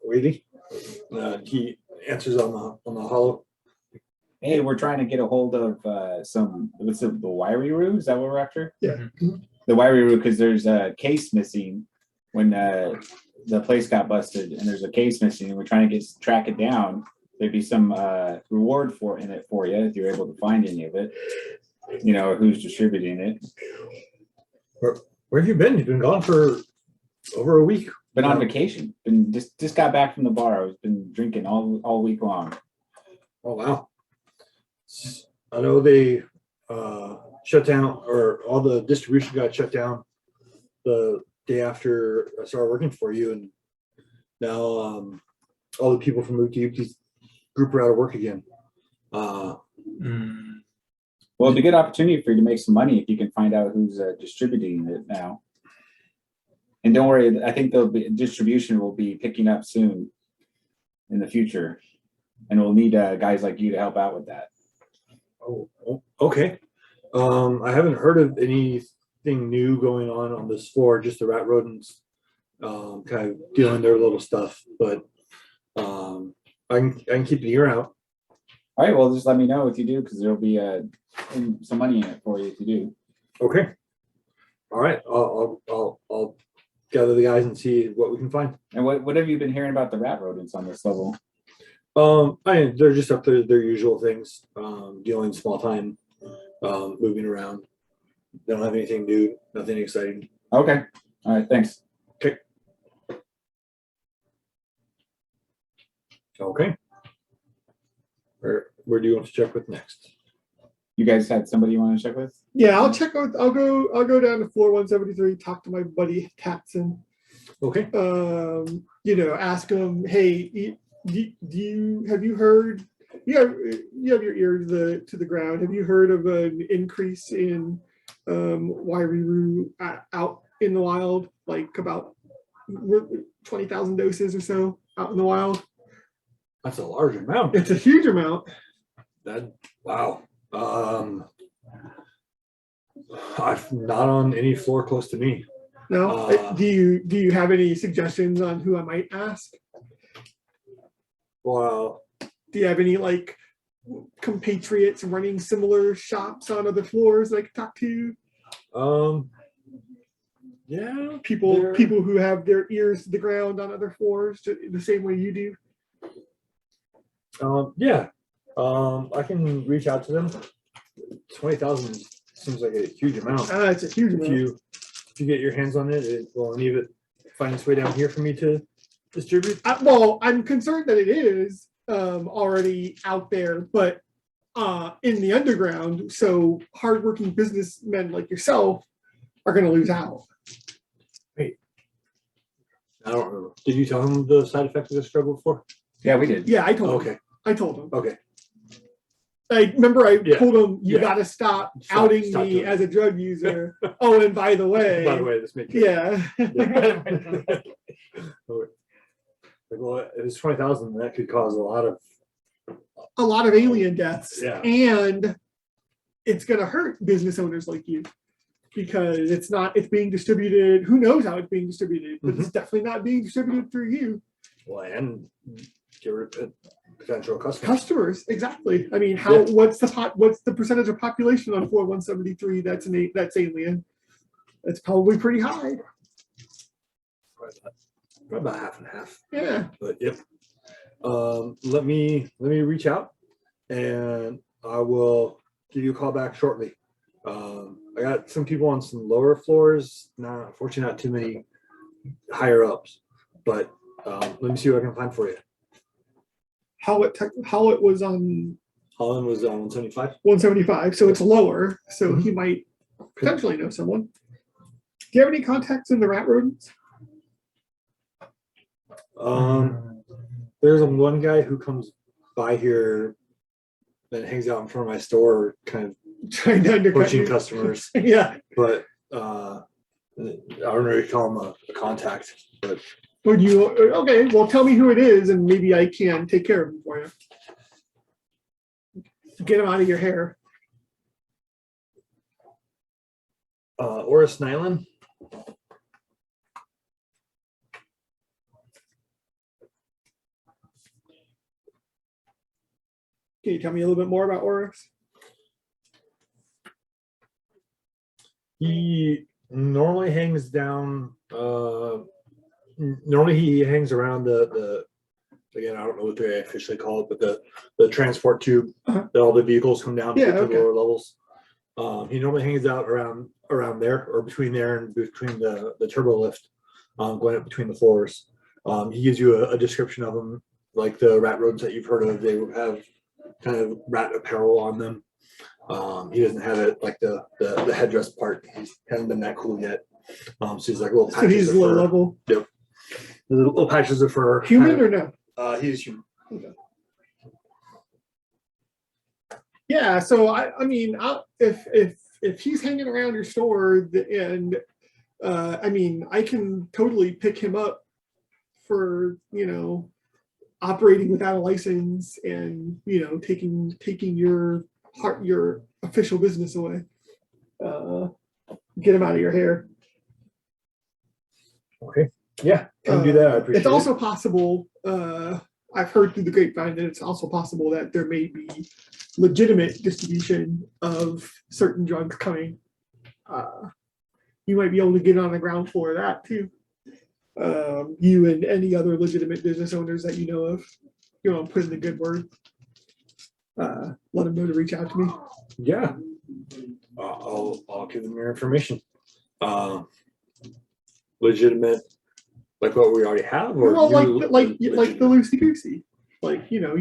Wady. He answers on the hollow. Hey, we're trying to get a hold of what's the wiry room? Is that what we're after? Yeah. The wiry room, because there's a case missing when the place got busted, and there's a case missing, and we're trying to track it down. There'd be some reward for you if you're able to find any of it. Who's distributing it. Where have you been? You've been gone for over a week. Been on vacation. Been just got back from the bar. I've been drinking all week long. Oh wow. I know they shut down, or all the distribution got shut down the day after I started working for you, and now all the people from Uki's group are out of work again. Well, it'd be a good opportunity for you to make some money if you can find out who's distributing it now. And don't worry, I think distribution will be picking up soon in the future. and we'll need guys like you to help out with that. Oh, okay. I haven't heard of anything new going on this floor, just the rat rodents, kind of dealing their little stuff, but, I can keep the ear out. All right, well, just let me know if you do, because there'll be some money in it for you if you do. Okay. All right, I'll gather the guys and see what we can find. And what have you been hearing about the rat rodents on this level? They're just up to their usual things, dealing small time, moving around. They don't have anything new, nothing exciting. Okay, all right, thanks. Okay. Where do you want to check with next? You guys had somebody you want to check with? Yeah, I'll check out. I'll go down to floor 173. Talk to my buddy Tatson. Okay. Ask him, hey, have you heard? You have your ear to the ground. Have you heard of an increase in Wairuru out in the wild, like about 20,000 doses or so out in the wild? That's a large amount. It's a huge amount. Wow. I've not on any floor close to me. No. Do you have any suggestions on who I might ask? Well, do you have any like compatriots running similar shops on other floors that I could talk to? Yeah, people who have their ears to the ground on other floors the same way you do. Yeah. I can reach out to them. 20,000 seems like a huge amount. It's a huge amount. If you get your hands on it, it will any of it find its way down here for me to distribute? Well, I'm concerned that it is already out there, but in the underground, so hardworking businessmen like yourself are going to lose out. Wait, I don't remember. Did you tell him the side effect of this drug before? Yeah, we did. Yeah, I told him. Okay. I told him. Okay. I remember I told him you got to stop outing stop me as a drug user. Oh, and by the way, this makes Well, if it's 20,000, that could cause a lot of alien deaths. Yeah. And it's going to hurt business owners like you because it's being distributed. Who knows how it's being distributed, but it's definitely not being distributed through you. Well, and get rid of potential customers. Customers, exactly. I mean, what's the percentage of population on floor 173 that's alien? That's probably pretty high. Probably about half and half. Yeah. But yep. Let me reach out and I will give you a call back shortly. I got some people on some lower floors, unfortunately not too many higher ups, but let me see what I can find for you. How it was on Holland was on 175. 175, so it's lower, so he might potentially know someone. Do you have any contacts in the rat rodents? There's one guy who comes by here that hangs out in front of my store, kind of trying to undercut pushing you. customers. Yeah. But I don't really call him a contact. But would you? Okay, well, tell me who it is, and maybe I can take care of him for you. Get him out of your hair. Oris Nyland. Can you tell me a little bit more about Oris? He normally hangs down. Normally he hangs around the again, I don't know what they officially call it, but the transport tube that all the vehicles come down to the lower levels. He normally hangs out around there or between there and between the turbo lift, going up between the floors. He gives you a description of them, like the rat rodents that you've heard of. They have kind of rat apparel on them. He doesn't have it like the headdress part. He hasn't been that cool yet. So he's like little patches. So he's low level. Yep. The little patches of fur. Human or no? He's human. Okay. Yeah. So I mean, if he's hanging around your store and I mean, I can totally pick him up for operating without a license and, you know, taking your official business away. Get them out of your hair. Okay. Yeah, can do that. I appreciate It's also possible, I've heard through the grapevine that it's also possible that there may be legitimate distribution of certain drugs coming. You might be able to get on the ground floor of that too. You and any other legitimate business owners that you know of, you know, put in the good word. Let them know to reach out to me. Yeah. I'll give them your information. Legitimate, like what we already have, or Well, new like the legitimate? loosey goosey. Like, you know,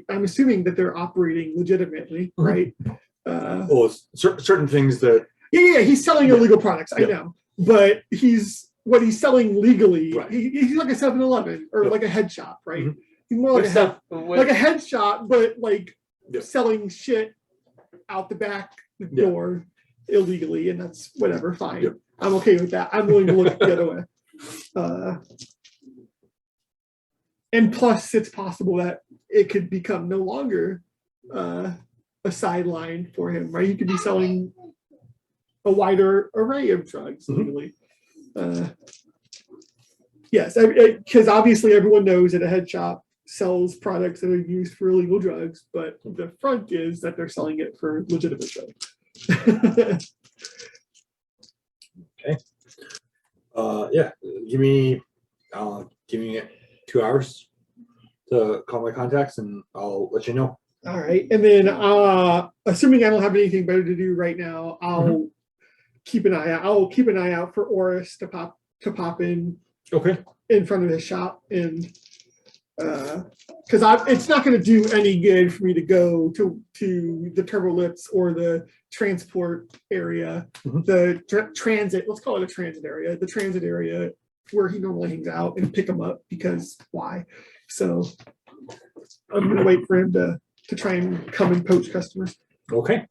I'm assuming that they're operating legitimately, right? Well, certain things that Yeah, he's selling Yeah. illegal products, I Yeah. know. But what he's selling legally, Right. he's like a 7-Eleven or Yeah. like a head shop, right? Mhm. He's more like With a head, stuff, with, like a head shop, but like Yeah. selling shit out the back Yeah. door illegally, and that's whatever, fine. Yeah. I'm okay with that. I'm willing to look the other way. And plus, it's possible that it could become no longer a sideline for him, right? He could be selling a wider array of drugs Mhm. legally. Yes, because obviously everyone knows that a head shop sells products that are used for illegal drugs, but the front is that they're selling it for legitimate drugs. Yeah, give me 2 hours to call my contacts and I'll let you know. All right, and then assuming I don't have anything better to do right now, I'll keep an eye out. I'll keep an eye out for Oris to pop in Okay. front of his shop, and because it's not going to do any good for me to go to the turbo lips or the transport area, Mhm. the transit. Let's call it a transit area. The transit area where he normally hangs out, and pick him up, because why? So I'm going to wait for him to try and come and poach customers. Okay.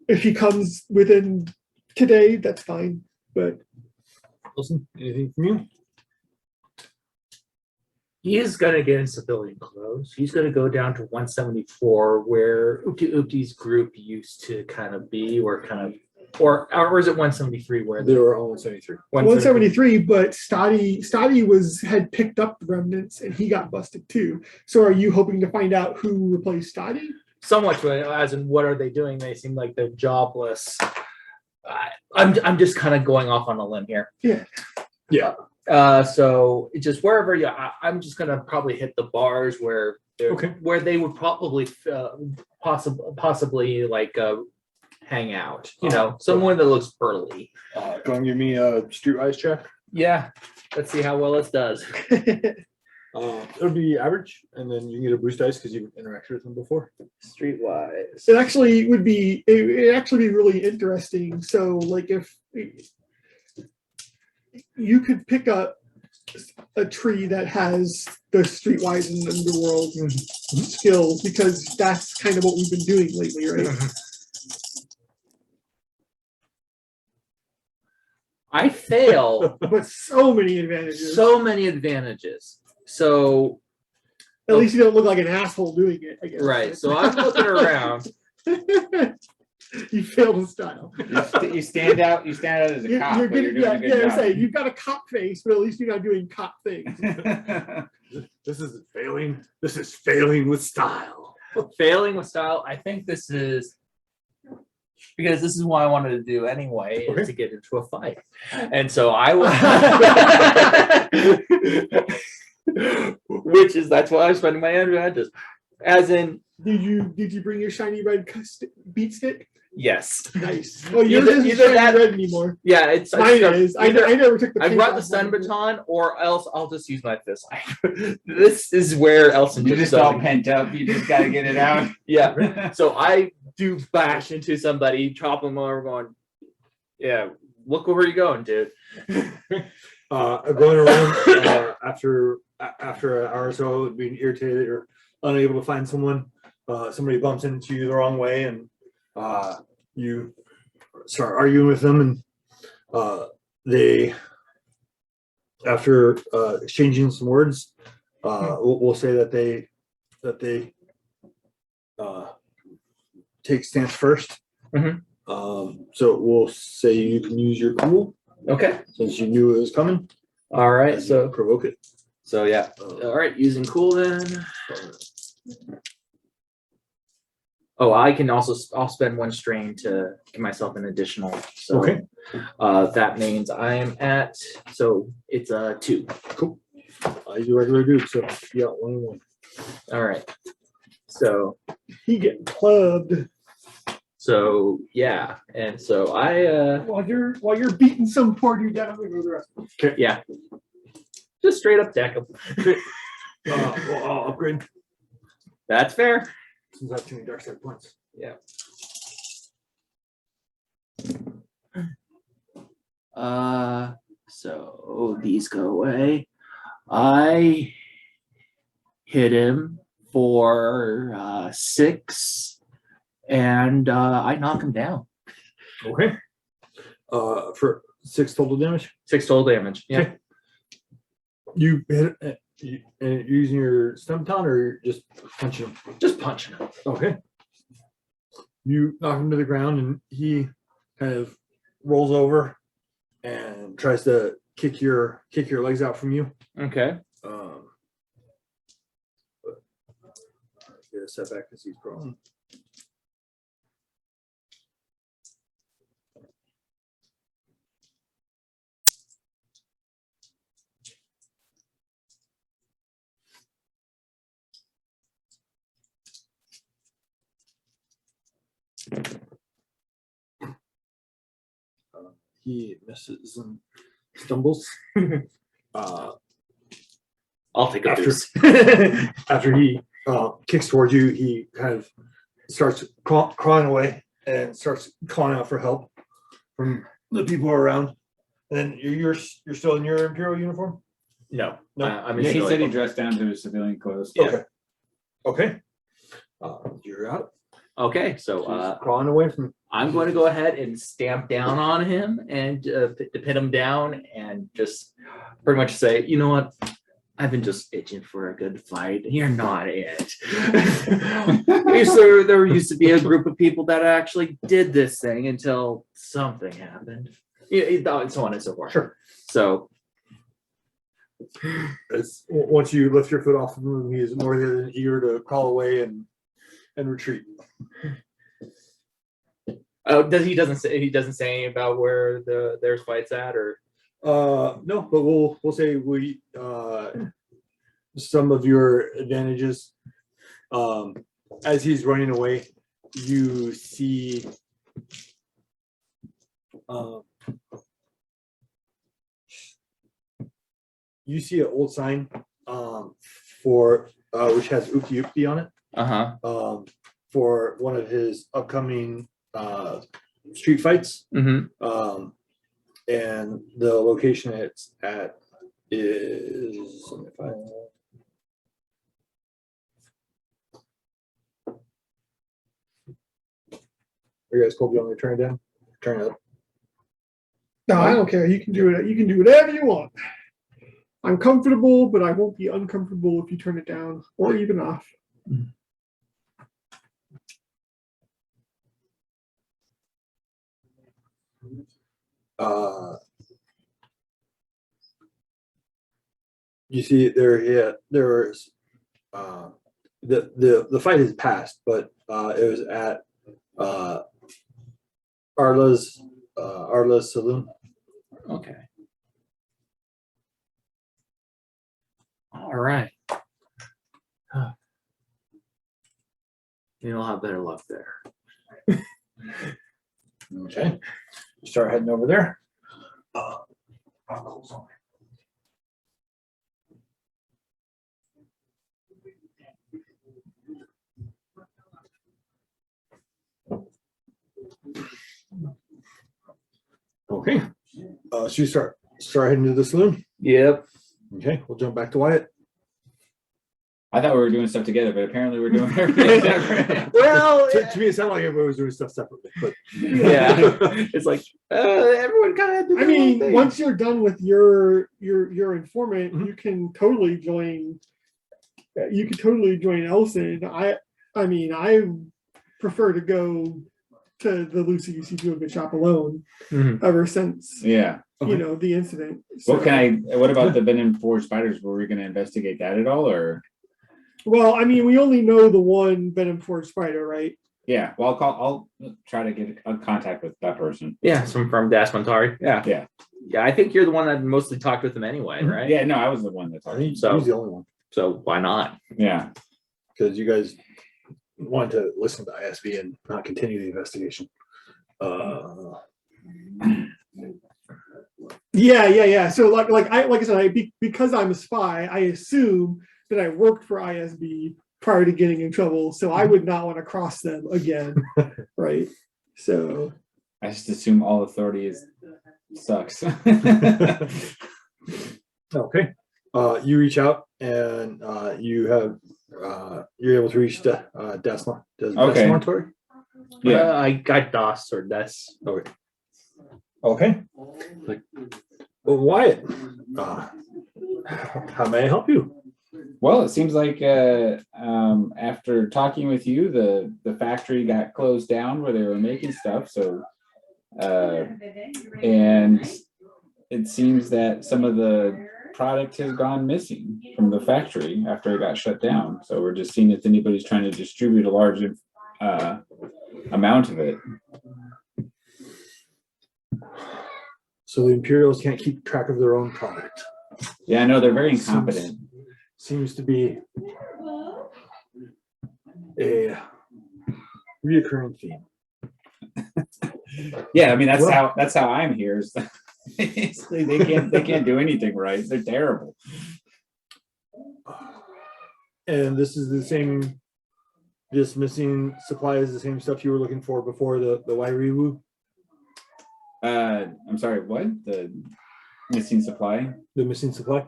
If he comes within today, that's fine. But Listen, anything from you? he is gonna get in civilian clothes. He's gonna go down to 174, where Oopty Oopty's group used to kind of be, or or is it 173 where They were all 73. 173, but Stoddy had picked up the remnants and he got busted too. So are you hoping to find out who replaced Stoddy? Somewhat, as in what are they doing? They seem like they're jobless. I'm just kind of going off on a limb here. Yeah. So just wherever I'm just gonna probably hit the bars where where they would probably possibly like hang out. You know, someone that looks burly. Go and give me a streetwise check. Yeah, let's see how well this does. It'll be average, and then you can get a boost dice because you've interacted with them before. Streetwise. It actually would be really interesting. So like if you could pick up a tree that has the streetwise and underworld skills, because that's kind of what we've been doing lately, right? I fail. But so many advantages. So many advantages. So at least you don't look like an asshole doing it, I guess. right. So I'm looking around. You failed in style. You stand out. You stand out as a cop. You're but getting, doing a good job. you've got a cop face, but at least you're not doing cop things. This isn't failing. This is failing with style. Failing with style. I think this is because this is what I wanted to do anyway, is to get into a fight. And so I will that's why I'm spending my advantages. As in, did you bring your shiny red beat stick? yes. Nice. Oh, yours Either isn't shiny that- red anymore. Yeah, it's Mine is. I never took the I paint brought the off stun mine. baton, or else I'll just use my fist. This is where Elson You're took just all something. pent up. You just gotta get it out. Yeah. So I do bash into somebody, chop them over, going, yeah, look where you're going, dude. Going around after an hour or so, being irritated or unable to find someone, somebody bumps into you the wrong way, and you start arguing with them, and they, after exchanging some words, We'll say that they take stance first. Mhm. So we'll say you can use your cool Okay. since you knew it was coming. All right. and So provoke it. yeah. All right. Using cool then. Oh, I can also I'll spend 1 strain to give myself an additional. So Okay. that means I am at it's a 2. Cool. I use a regular dude, so yeah, 1 and 1. All right. So He getting clubbed yeah, and so I while you're beating some poor dude down. I'm gonna go the rest. yeah, just straight up deck him. Well, I'll upgrade That's fair. since I have too many dark side points. Yeah. So these go away. I hit him for 6, and I knock him down. Okay. For 6 total damage. 6 total damage. Yeah. Okay. You hit it, you're using your stump taunt or you're just punching him? Just punching him. Okay. You knock him to the ground and he kind of rolls over and tries to kick your legs out from you. Okay. But get a setback because he's prone. He misses and stumbles. I'll take a After- boost. After he kicks towards you, he kind of starts crawling away and starts calling out for help from the people around. And then you're still in your Imperial uniform? No. No. I'm in Yeah, he said he civilian. dressed down to his civilian clothes. Yeah. Okay. You're out. Okay, so He's crawling away from. I'm going to go ahead and stamp down on him and to pin him down and just pretty much say, you know what? I've been just itching for a good fight. You're not it. There used to be a group of people that actually did this thing until something happened. Yeah, so on and so forth. Sure. So Once you lift your foot off of him, he is more than eager to crawl away and retreat. he doesn't say anything about where there's fights at or No, but we'll say we some of your advantages. As he's running away, you see an old sign for which has Uki Uki on it. For one of his upcoming street fights. Mm-hmm. And the location it's at is. Let me find it. Are you guys cool? Do you want me to turn it down? Turn it up. No, I don't care. You can do it. You can do whatever you want. I'm comfortable, but I won't be uncomfortable if you turn it down or even off. You see there is the fight has passed, but it was at Arla's saloon. Okay. All right. You'll have better luck there. Okay. Start heading over there. Okay. So you start heading to the saloon. Yep. Okay, we'll jump back to Wyatt. I thought we were doing stuff together, but apparently we're doing everything separate. Well, To me, it sounded like everybody was doing stuff separately, but yeah. It's like everyone kind of had to do I their own mean, thing. once you're done with your informant, Mhm. you can totally join you could totally join Elson. I mean, I prefer to go to the Lucy UC do a good shop alone Mhm. ever since, Yeah. you know, the incident. What So- can what about the venom forged spiders? Were we going to investigate that at all, or? Well, I mean, we only know the one venom forged spider, right? Yeah. Well, I'll try to get in contact with that person. Yeah, some from Dasmontari. Yeah. Yeah. Yeah, I think you're the one that mostly talked with him anyway, Mhm. right? Yeah. No, I was the one that I talked. think So- he's the only one, So why not? Yeah. because you guys want to listen to ISB and not continue the investigation. Yeah. So like I said, because I'm a spy, I assume that I worked for ISB prior to getting in trouble, so I would not want to cross them again, right? So I just assume all authority sucks. Okay, you reach out and you're able to reach Desmond. Okay. Desmontori? Yeah. I got DOS or Des. Okay. Okay. Well, Wyatt, how may I help you? Well, it seems like after talking with you, the factory got closed down where they were making stuff. So, and it seems that some of the product has gone missing from the factory after it got shut down. So we're just seeing if anybody's trying to distribute a large amount of it. So the Imperials can't keep track of their own product. Yeah, I know they're very incompetent. Seems to be a reoccurring theme. Yeah, I mean that's how I'm here. Is basically they can't do anything right. They're terrible. And this is the same. This missing supply is the same stuff you were looking for before the Wairiwu. I'm sorry, what? The missing supply? The missing supply.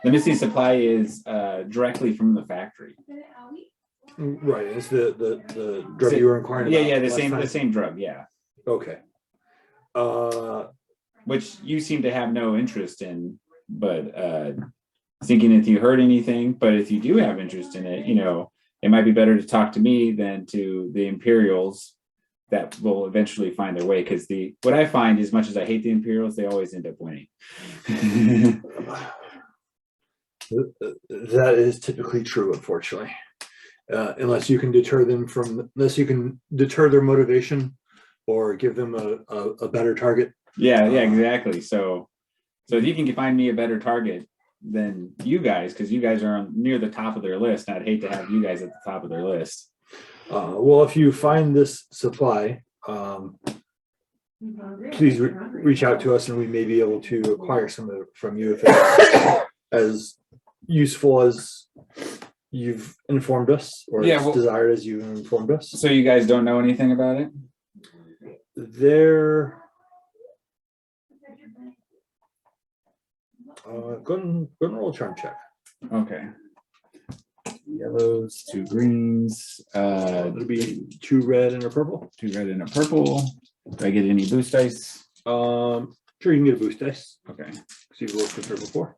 The missing supply is directly from the factory. Right. It's the drug you were inquiring about. Yeah, the last time. same drug, yeah. Okay. Which you seem to have no interest in, but thinking if you heard anything, but if you do have interest in it, it might be better to talk to me than to the Imperials that will eventually find their way. Because what I find, as much as I hate the Imperials, they always end up winning. That is typically true, unfortunately. Unless you can deter their motivation or give them a better target. Yeah, exactly. So if you can find me a better target than you guys, because you guys are near the top of their list, and I'd hate to have you guys at the top of their list. Well, if you find this supply, please reach out to us and we may be able to acquire some of it from you if it's as useful as you've informed us, or as desired as you've informed us. So you guys don't know anything about it? Go and roll a charm check. Okay. Yellows, 2 greens, It'll be 2 red and a purple. 2 red and a purple. Do I get any boost dice? Sure, you can get a boost dice. Okay. See you've worked with her before.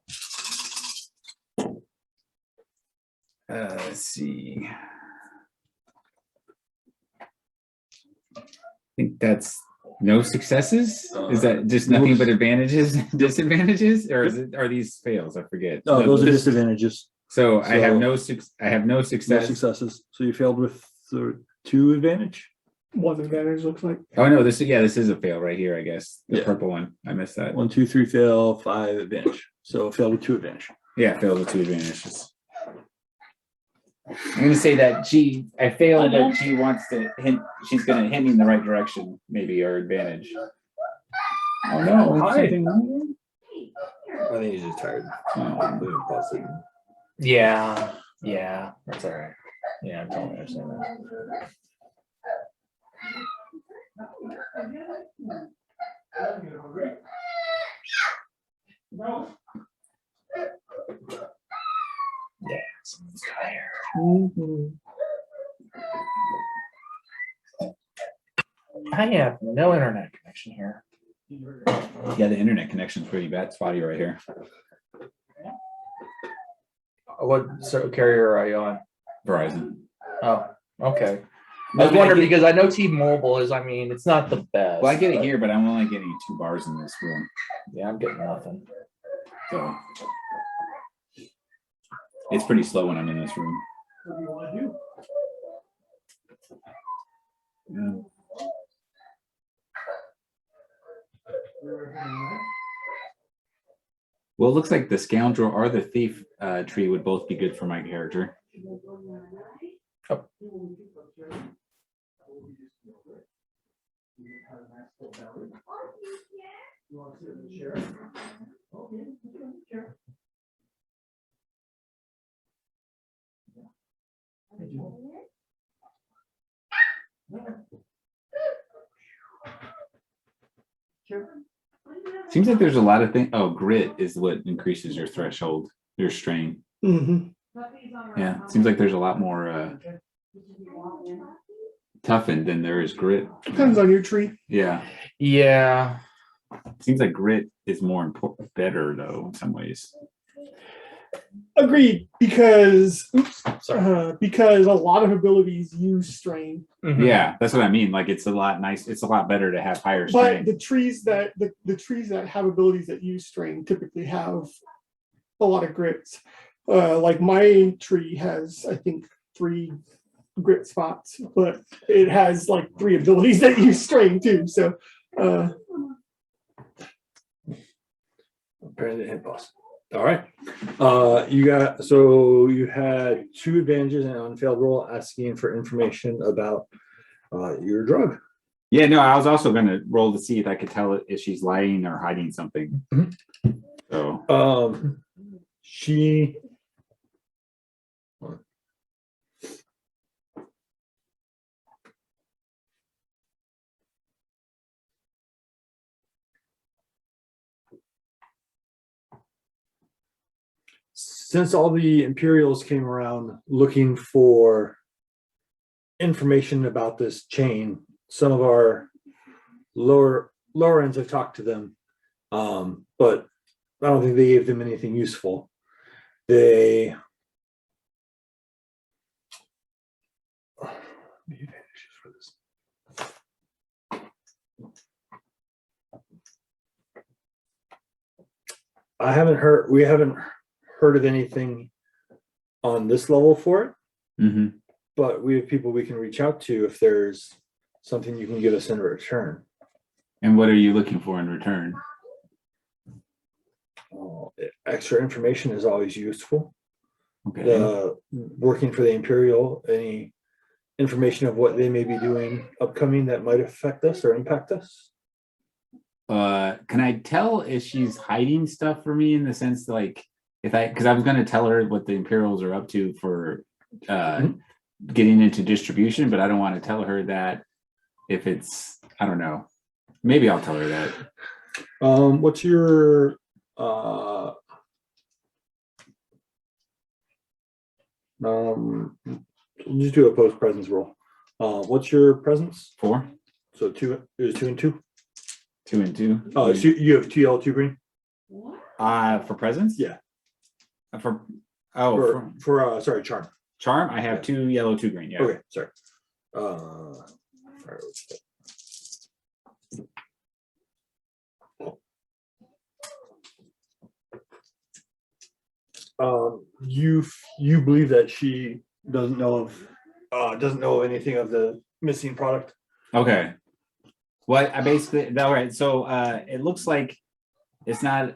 Let's see. I think that's no successes. Is that just nothing but advantages, disadvantages, or are these fails? I forget. No, those are disadvantages. So I have So- no No success. successes. So you failed with the 2 advantage. one advantage looks like. Oh no, this is a fail right here. I guess the Yeah. purple one. I missed that. 1, 2, 3 fail, 5 advantage. So failed with 2 advantage. Yeah, failed with 2 advantages. I'm gonna say that I failed, but she wants to hint. She's gonna hint me in the right direction, maybe, or advantage. Oh no! Hi. Something wrong I think he's just tired. there? Yeah, that's all right. Yeah, I totally understand that. Yeah, someone's tired. I have no internet connection here. Yeah, the internet connection's pretty bad, spotty right here. What carrier are you on? Verizon. Oh, okay. No, I was but wondering get- because I know T-Mobile is. I mean, it's not the best. Well, I get it but- here, but I'm only getting 2 bars in this room. Yeah, I'm getting nothing. So it's pretty slow when I'm in this room. What do you want to do? Yeah. Well, it looks like the scoundrel or the thief tree would both be good for my character. Oh. Seems like there's a lot of things. Oh, grit is what increases your threshold, your strain. Mhm. Yeah, seems like there's a lot more toughened than there is grit. Depends on your tree. Yeah, Yeah. seems like grit is more important, better though in some ways. Agreed, because Sorry. because a lot of abilities use strain, Mhm. Yeah, that's what I mean. Like it's a lot nice. It's a lot better to have higher but strain. the trees that the trees that have abilities that use strain typically have a lot of grits. Like my tree has, I think, 3 grit spots, but it has like 3 abilities that use strain too. So Apparently hit boss. All right. You had 2 advantages and an unfailed roll asking for information about your drug. Yeah, no, I was also gonna roll to see if I could tell if she's lying or hiding something. Mhm. So She since all the Imperials came around looking for information about this chain, some of our lower ends have talked to them, but I don't think they gave them anything useful. They we haven't heard of anything on this level for it, mhm. but we have people we can reach out to if there's something you can give us in return. And what are you looking for in return? Extra information is always useful. Okay. Working for the Imperial, any information of what they may be doing upcoming that might affect us or impact us. Can I tell if she's hiding stuff for me in the sense like because I was gonna tell her what the Imperials are up to for getting into distribution, but I don't want to tell her that if it's I don't know. Maybe I'll tell her that. What's your just do a post presence roll. What's your presence? 4, So 2 is 2 and 2. 2 and 2. Oh, so you have 2 yellow, 2 green. For presents? Yeah. For Sorry, charm. charm, I have 2 yellow, 2 green. Yeah. Okay, sorry. All right, you believe that she doesn't know of anything of the missing product. Okay. Well, I basically all right. So it looks like it's not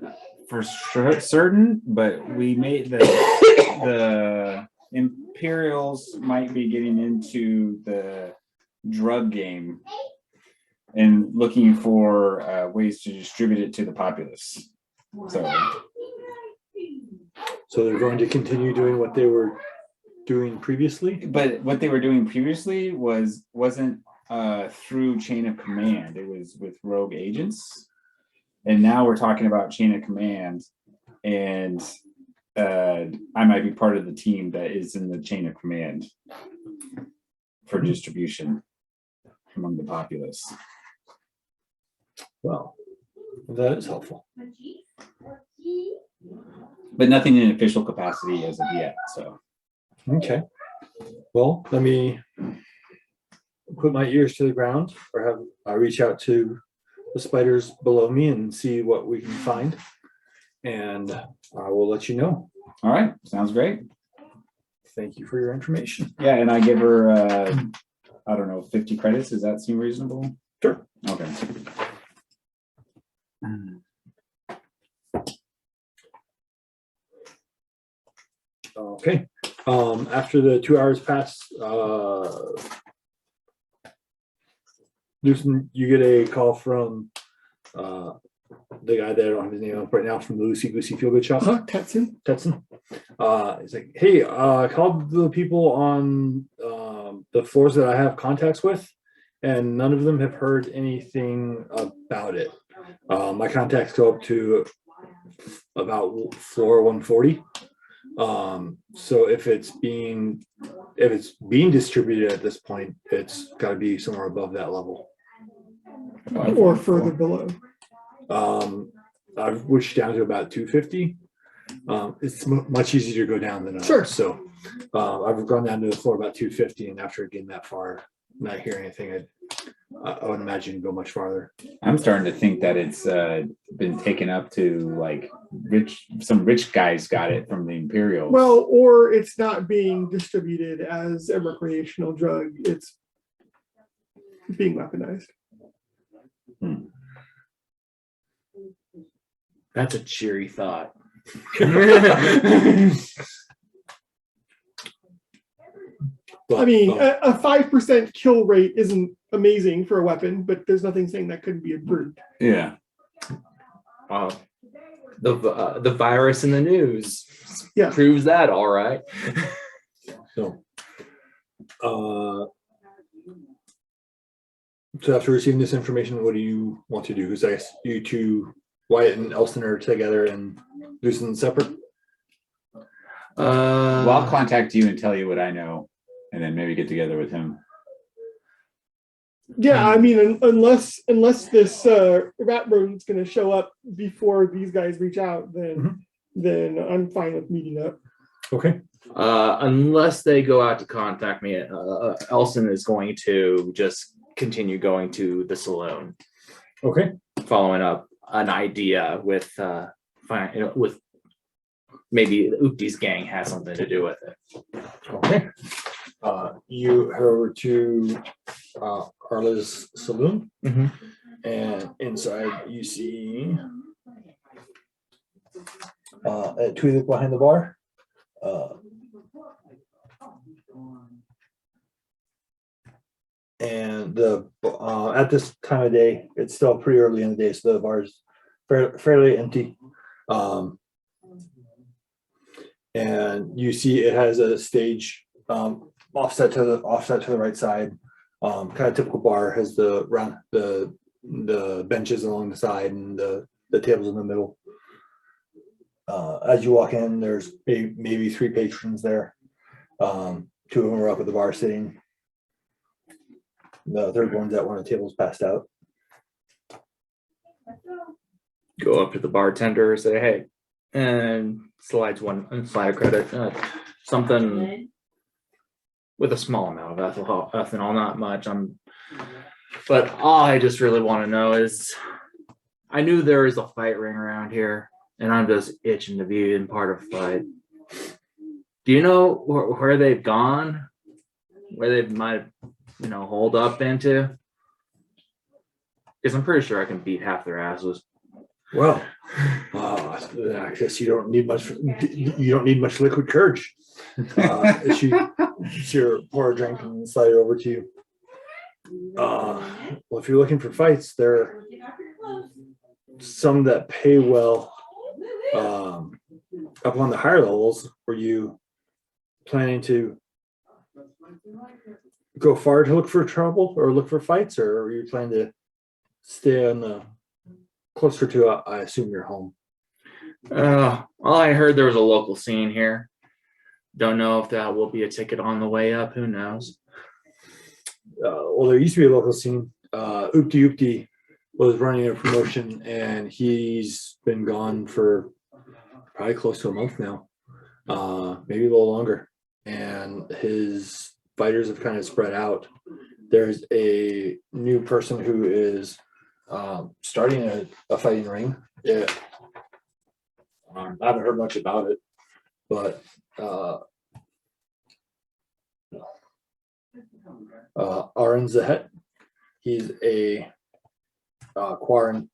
for certain, but we made the Imperials might be getting into the drug game and looking for ways to distribute it to the populace. So they're going to continue doing what they were doing previously. But what they were doing previously wasn't through chain of command. It was with rogue agents, and now we're talking about chain of command, and I might be part of the team that is in the chain of command for distribution among the populace. Well, that is helpful. but nothing in official capacity as of yet. So Okay. Well, let me put my ears to the ground or have I reach out to the spiders below me and see what we can find. And I will let you know. all right, sounds great. Thank you for your information. Yeah, and I give her I don't know, 50 credits. Does that seem reasonable? Sure. Okay. Okay. After the 2 hours pass, Newsom, you get a call from the guy that I don't have his name up right now from the Lucy Goosey Feel Good Shop. Tetson. Tetson. He's like, hey, I called the people on the floors that I have contacts with, and none of them have heard anything about it. My contacts go up to about floor 140. So if it's being distributed at this point, it's got to be somewhere above that level. Or further below. I've wished down to about 250. It's much easier to go down than up. Sure. So I've gone down to the floor about 250, and after getting that far, not hearing anything, I would imagine go much farther. I'm starting to think that it's been taken up to like some rich guys got it from the Imperial. Well, or it's not being distributed as a recreational drug. It's being weaponized. That's a cheery thought. I mean, a 5% kill rate isn't amazing for a weapon, but there's nothing saying that couldn't be improved. Yeah. The virus in the news Yeah. proves that, all right. So after receiving this information, what do you want to do? Because I guess you two, Wyatt and Elston, are together and do something separate. Well, I'll contact you and tell you what I know, and then maybe get together with him. Yeah, I mean, unless this rat rodent's going to show up before these guys reach out, then I'm fine with meeting up. Okay. Unless they go out to contact me, Elson is going to just continue going to the saloon. Okay. Following up an idea with with maybe Ooptie's gang has something to do with it. Okay. You head over to Carla's saloon, and inside you see Tweedle behind the bar. And at this time of day, it's still pretty early in the day, so the bar is fairly empty. And you see it has a stage offset to the right side. Kind of typical bar, has the benches along the side and the tables in the middle. As you walk in, there's maybe 3 patrons there. 2 of them are up at the bar sitting. The third one's at one of the tables passed out. Go up to the bartender, say, "Hey," and slide a credit, something with a small amount of ethanol, not much. But all I just really want to know is, I knew there is a fight ring around here, and I'm just itching to be in part of a fight. Do you know where they've gone? Where they might, hold up into? Because I'm pretty sure I can beat half their asses. Well, I guess you don't need much. You don't need much liquid courage. She'll pour a drink and slide it over to you. Well, if you're looking for fights, there are some that pay well up on the higher levels. Were you planning to go far to look for trouble or look for fights, or are you planning to stay on the closer to, I assume, your home? Well, I heard there was a local scene here. Don't know if that will be a ticket on the way up. Who knows? Well, there used to be a local scene. Oopty was running a promotion, and he's been gone for probably close to a month now, maybe a little longer. And his fighters have kind of spread out. There's a new person who is starting a fighting ring. Yeah. I haven't heard much about it, but Aaron Zahet, he's a Quarren.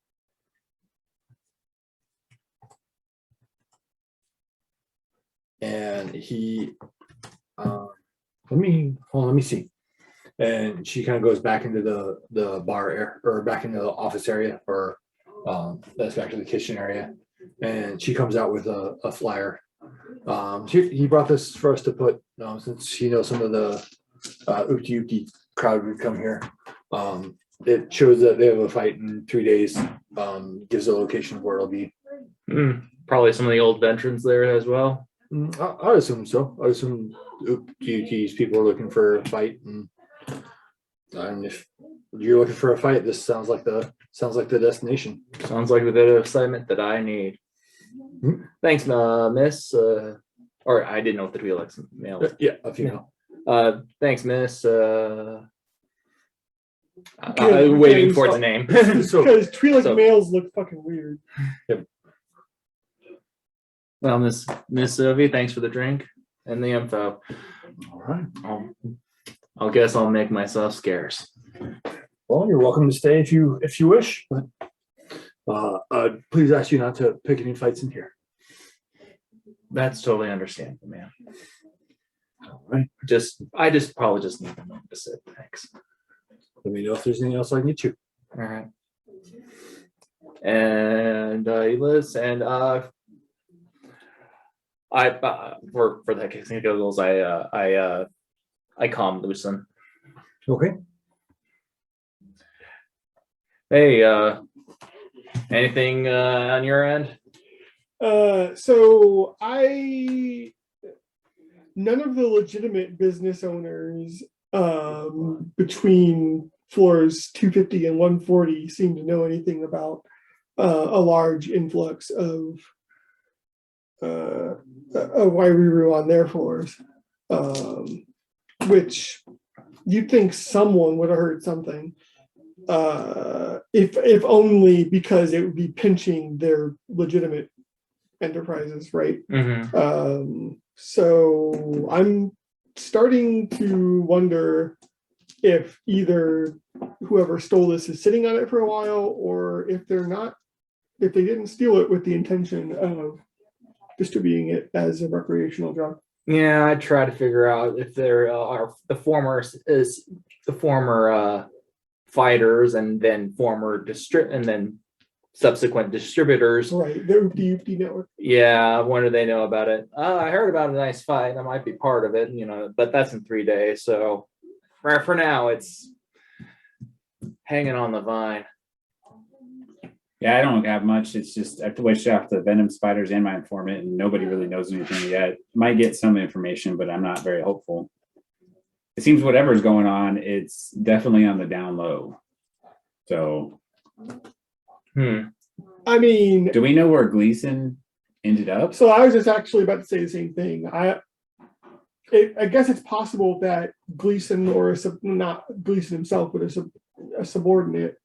And he, let me see. And she kind of goes back into the bar area, or back into the office area, or that's back to the kitchen area. And she comes out with a flyer. He brought this for us to put, since he knows some of the Uki crowd would come here. It shows that they have a fight in 3 days. Gives a location of where it'll be. Probably some of the old veterans there as well. I assume so. I assume Uki's people are looking for a fight, and if you're looking for a fight, this sounds like the destination. Sounds like the bit of excitement that I need. Thanks, Miss. Or I didn't know if the Twi'leks male. Yeah, a female. Thanks, Miss. Okay, waiting okay, for so- the name. So, Because Twi'lek so- males look fucking weird. Well, Miss Sylvie, thanks for the drink and the info. all right. I'll guess I'll make myself scarce. Well, you're welcome to stay if you wish, but please ask you not to pick any fights in here. That's totally understandable, man. All right. I probably just need a moment to sit. Thanks. Let me know if there's anything else I can get you. All right. And Liz and I for the kicking goggles, I calm Lucen. Okay. Hey, anything on your end? So none of the legitimate business owners between floors 250 and 140 seem to know anything about a large influx of Wairuru on their floors, which you'd think someone would have heard something, if only because it would be pinching their legitimate enterprises, right? So I'm starting to wonder if either whoever stole this is sitting on it for a while, or if they didn't steal it with the intention of distributing it as a recreational drug. Yeah, I try to figure out if there are the former fighters and then subsequent distributors. Right, the UP network. Yeah, when do they know about it? I heard about a nice fight. I might be part of it, but that's in 3 days. So for now, it's hanging on the vine. Yeah, I don't have much. It's just I have to wish off the venom spiders and my informant, and nobody really knows anything yet. Might get some information, but I'm not very hopeful. It seems whatever's going on, it's definitely on the down low. So, I mean, do we know where Gleason ended up? so I was just actually about to say the same thing. I guess it's possible that Gleason, or not Gleason himself, but a subordinate,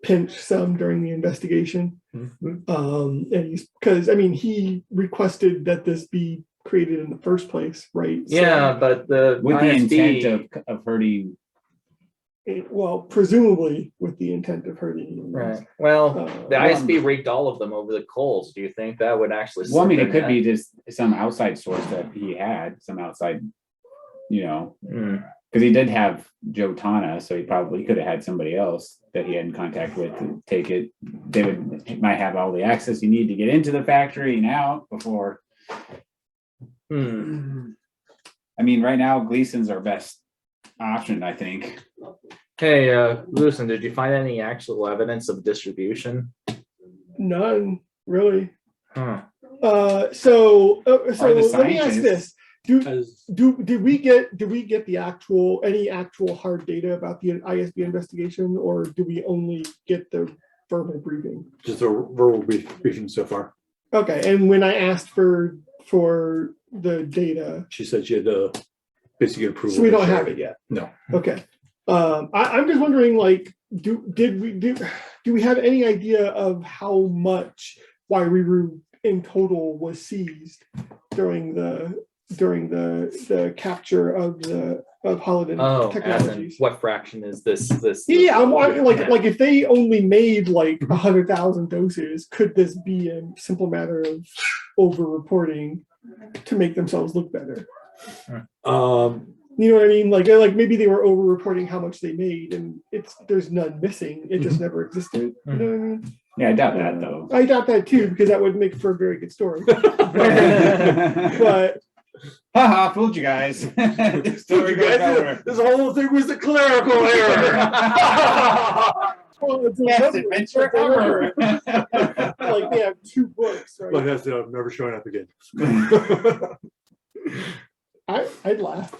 pinched some during the investigation. And because he requested that this be created in the first place, right? Yeah, but the With the ISB intent of hurting. Well, presumably with the intent of hurting humans. Right. Well, the Well, ISB raked all of them over the coals. Do you think that would actually? Well, I mean, slip it could in be just some outside source that he had, some outside, because he did have Joe Tana, so he probably could have had somebody else that he had in contact with to take it. Might have all the access you need to get into the factory and out before. I mean, right now Gleason's our best option, I think. Hey, Lucen, did you find any actual evidence of distribution? None, really. Huh. So Are the let me ask scientists- this: did we get the any actual hard data about the ISB investigation, or do we only get the verbal briefing? Just a verbal briefing so far. Okay, and when I asked for the data, She said she had to basically get approval. so we to don't share have it yet. No. Okay. I'm just wondering, like, do we have any idea of how much Wairuru in total was seized during the capture of Holoden Oh, as in technologies? what fraction is this? Yeah, I'm like Yeah. like if they only made like 100,000 doses, could this be a simple matter of over-reporting to make themselves look better? You know what I mean? Like maybe they were over-reporting how much they made, and there's none missing. It just never existed. You know what I mean? Yeah, I doubt that though. I doubt that too, because that would make for a very good story. But Haha, fooled you guys. Story goes nowhere. This whole thing was a clerical error. well, it's Best a adventure number. ever. Like they have 2 books, right? Like I said, I'm never showing up again. I'd laugh.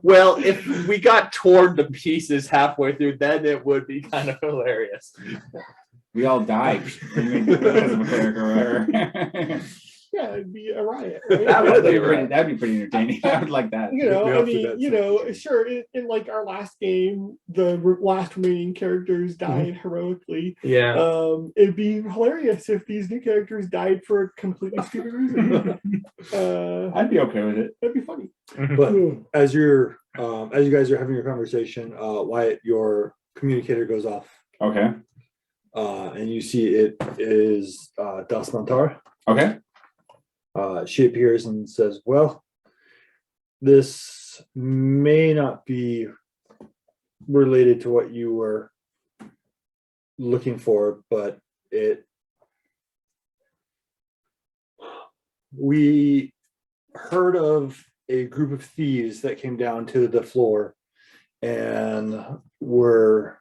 Well, if we got torn to pieces halfway through, then it would be kind of hilarious. We all died because of a clerical error. Yeah, it'd be a riot. Right? That'd be pretty entertaining. I would like that. You know, We I have to mean, that you know, sure. In like our last game, the last remaining characters died heroically. Yeah. It'd be hilarious if these new characters died for a completely stupid reason. I'd be okay with it. That'd be funny. But as you guys are having your conversation, Wyatt, your communicator goes off, Okay. and you see it is Das Montara. Okay. She appears and says, "Well, this may not be related to what you were looking for, but we heard of a group of thieves that came down to the floor and were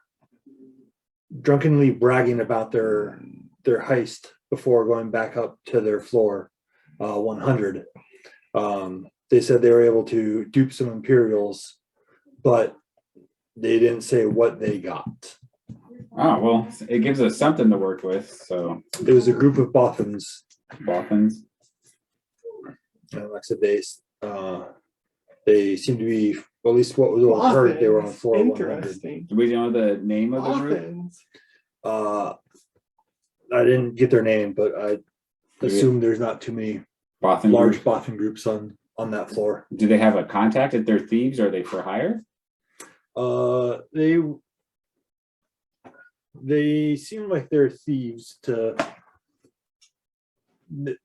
drunkenly bragging about their heist before going back up to their floor 100. They said they were able to dupe some Imperials, but they didn't say what they got. Oh, well, it gives us something to work with. So It was a group of Bothans. Boffins. And like I said, they seem to be, well, at least what was overheard, they were on floor 100. Interesting. Do we know the name of the group? Boffins. I didn't get their name, but I assume there's not too many Boffin large group? Bothan groups on that floor. Do they have a contact if they're thieves? Or are they for hire? They seem like they're thieves. There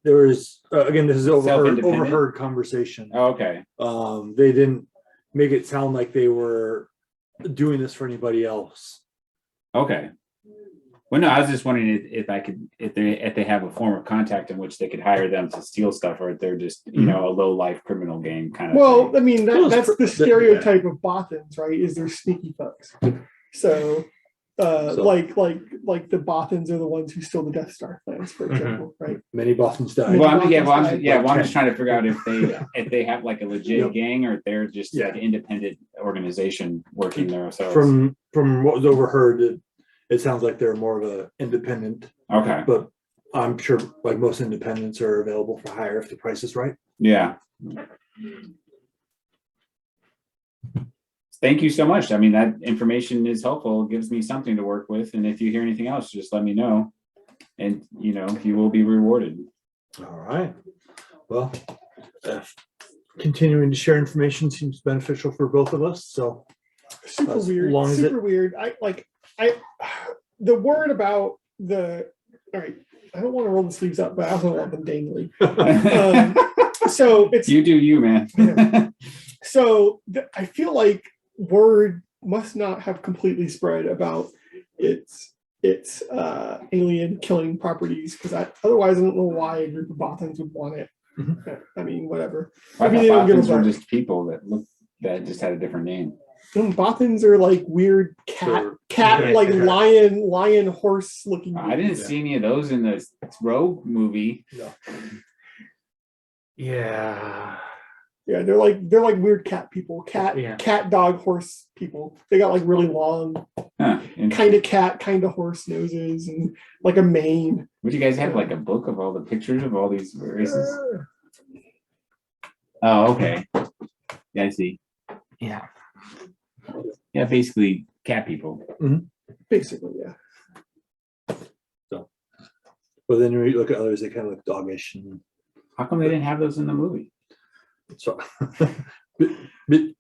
was again, this is overheard conversation. Oh, okay. They didn't make it sound like they were doing this for anybody else. Okay. Well, no, I was just wondering if they have a form of contact in which they could hire them to steal stuff, or if they're just a low life criminal game kind of. Well, thing. I mean that's the stereotype of Bothans, right? Is they're sneaky folks. So, like the Bothans are the ones who stole the Death Star plans, for example, right? Many Bothans died. Well, I'm just trying to figure out if they have like a legit Yep. gang, or if they're just like an independent organization working there. So From what was overheard, it sounds like they're more of a independent. okay, But I'm sure like most independents are available for hire if the price is right. yeah. Thank you so much. I mean, that information is helpful. It gives me something to work with. And if you hear anything else, just let me know. And, you will be rewarded. All right. Well, continuing to share information seems beneficial for both of us. So Super as weird. long as Super weird. The word about all right. I don't want to roll the sleeves up, but I also don't want them dangling. So it's You do you, man. Yeah. So I feel like word must not have completely spread about its alien killing properties, because otherwise I don't know why a group of Bothans would want it. I mean, whatever. I Maybe thought they don't give a Bothans were fuck. just people that just had a different name. Bothans are like weird cat, Yeah. like lion, horse looking. I didn't see any of those in the Rogue movie. no. Yeah. Yeah, they're like weird cat people. Yeah. Cat, dog, horse people. They got like really long, Huh. And kind of cat, kind of horse noses, and like a mane. would you guys have like a book of all the pictures of all these races? Oh, okay. Yeah, I see. Yeah. Yeah, basically cat people. Basically, yeah. But then when you look at others, they kind of look doggish. And How come they didn't have those in the movie? so,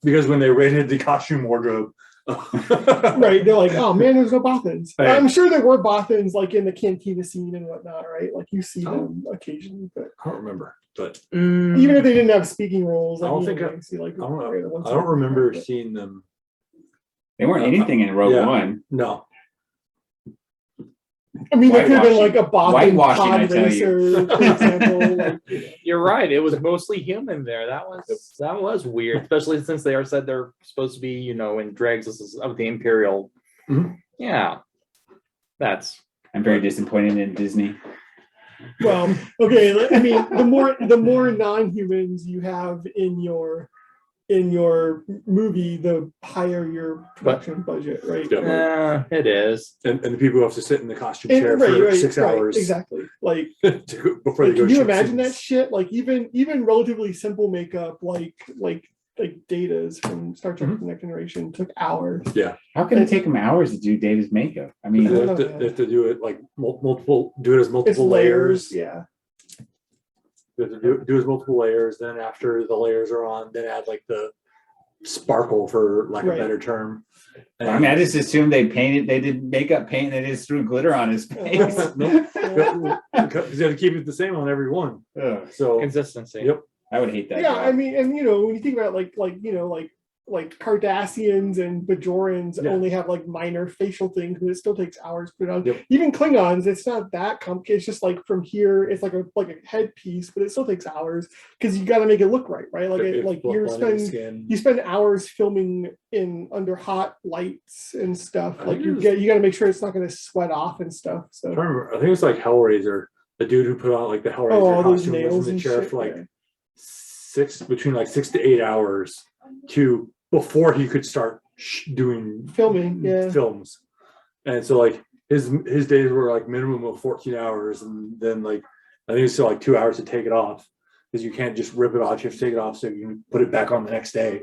because when they raided the costume wardrobe, Right, they're like, oh man, there's no Bothans. Right. I'm sure there were Bothans like in the cantina scene and whatnot, right? Like you see them occasionally, but I don't remember, but even if they didn't have speaking roles, I like, don't you think know, I- you see like I don't know. right, the ones I don't that- remember but- seeing them. They weren't anything in Rogue Yeah. One. No, I mean, there could have been like a Bothan Whitewashing, I pod tell you. racer, for example. Like, You're right. It was mostly human there. That was weird, especially since they are said they're supposed to be, you know, in dregs of the Imperial. Mhm. Yeah, that's I'm very disappointed in Disney. well, okay. I mean, the more non-humans you have in your movie, the higher your production budget, right? Yeah. it is. and the people who have to sit in the costume And- chair right, for right, 6 right, hours exactly. Like, before like, they go. can you shoot imagine that scenes. shit? Like even relatively simple makeup, like Data's from Star Trek: Mhm. The Next Generation took hours. How can it take them hours to do Data's makeup? I mean, They Yeah. have to do it like multiple, do it as It's multiple layers, layers. yeah. You have to do as multiple layers. Then after the layers are on, then add like the sparkle, for lack of Right. a better term. I mean, I just assumed they did makeup paint, and they just threw glitter on his face. Nope. Because you have to keep it the same on every one. Ugh, So Consistency. Yep. I would hate that. Yeah, job. I mean, and you know, when you think about like Cardassians and Bajorans Yeah. only have like minor facial things, but it still takes hours to put on. Yep. Even Klingons, it's not that complicated. It's just like from here, it's like a headpiece, but it still takes hours because you got to make it look right, right? Like you spend hours filming in under hot lights and stuff. I Like think you got to make sure it's not going to sweat off and stuff. So I think it's like Hellraiser, the dude who put on like the Hellraiser all those costume was nails in and the chair shit. for like yeah. between 6 to 8 hours before he could start doing Filming, yeah. films. And so like his days were like minimum of 14 hours, and then like I think it's still like 2 hours to take it off, because you can't just rip it off. You have to take it off so you can put it back on the next day.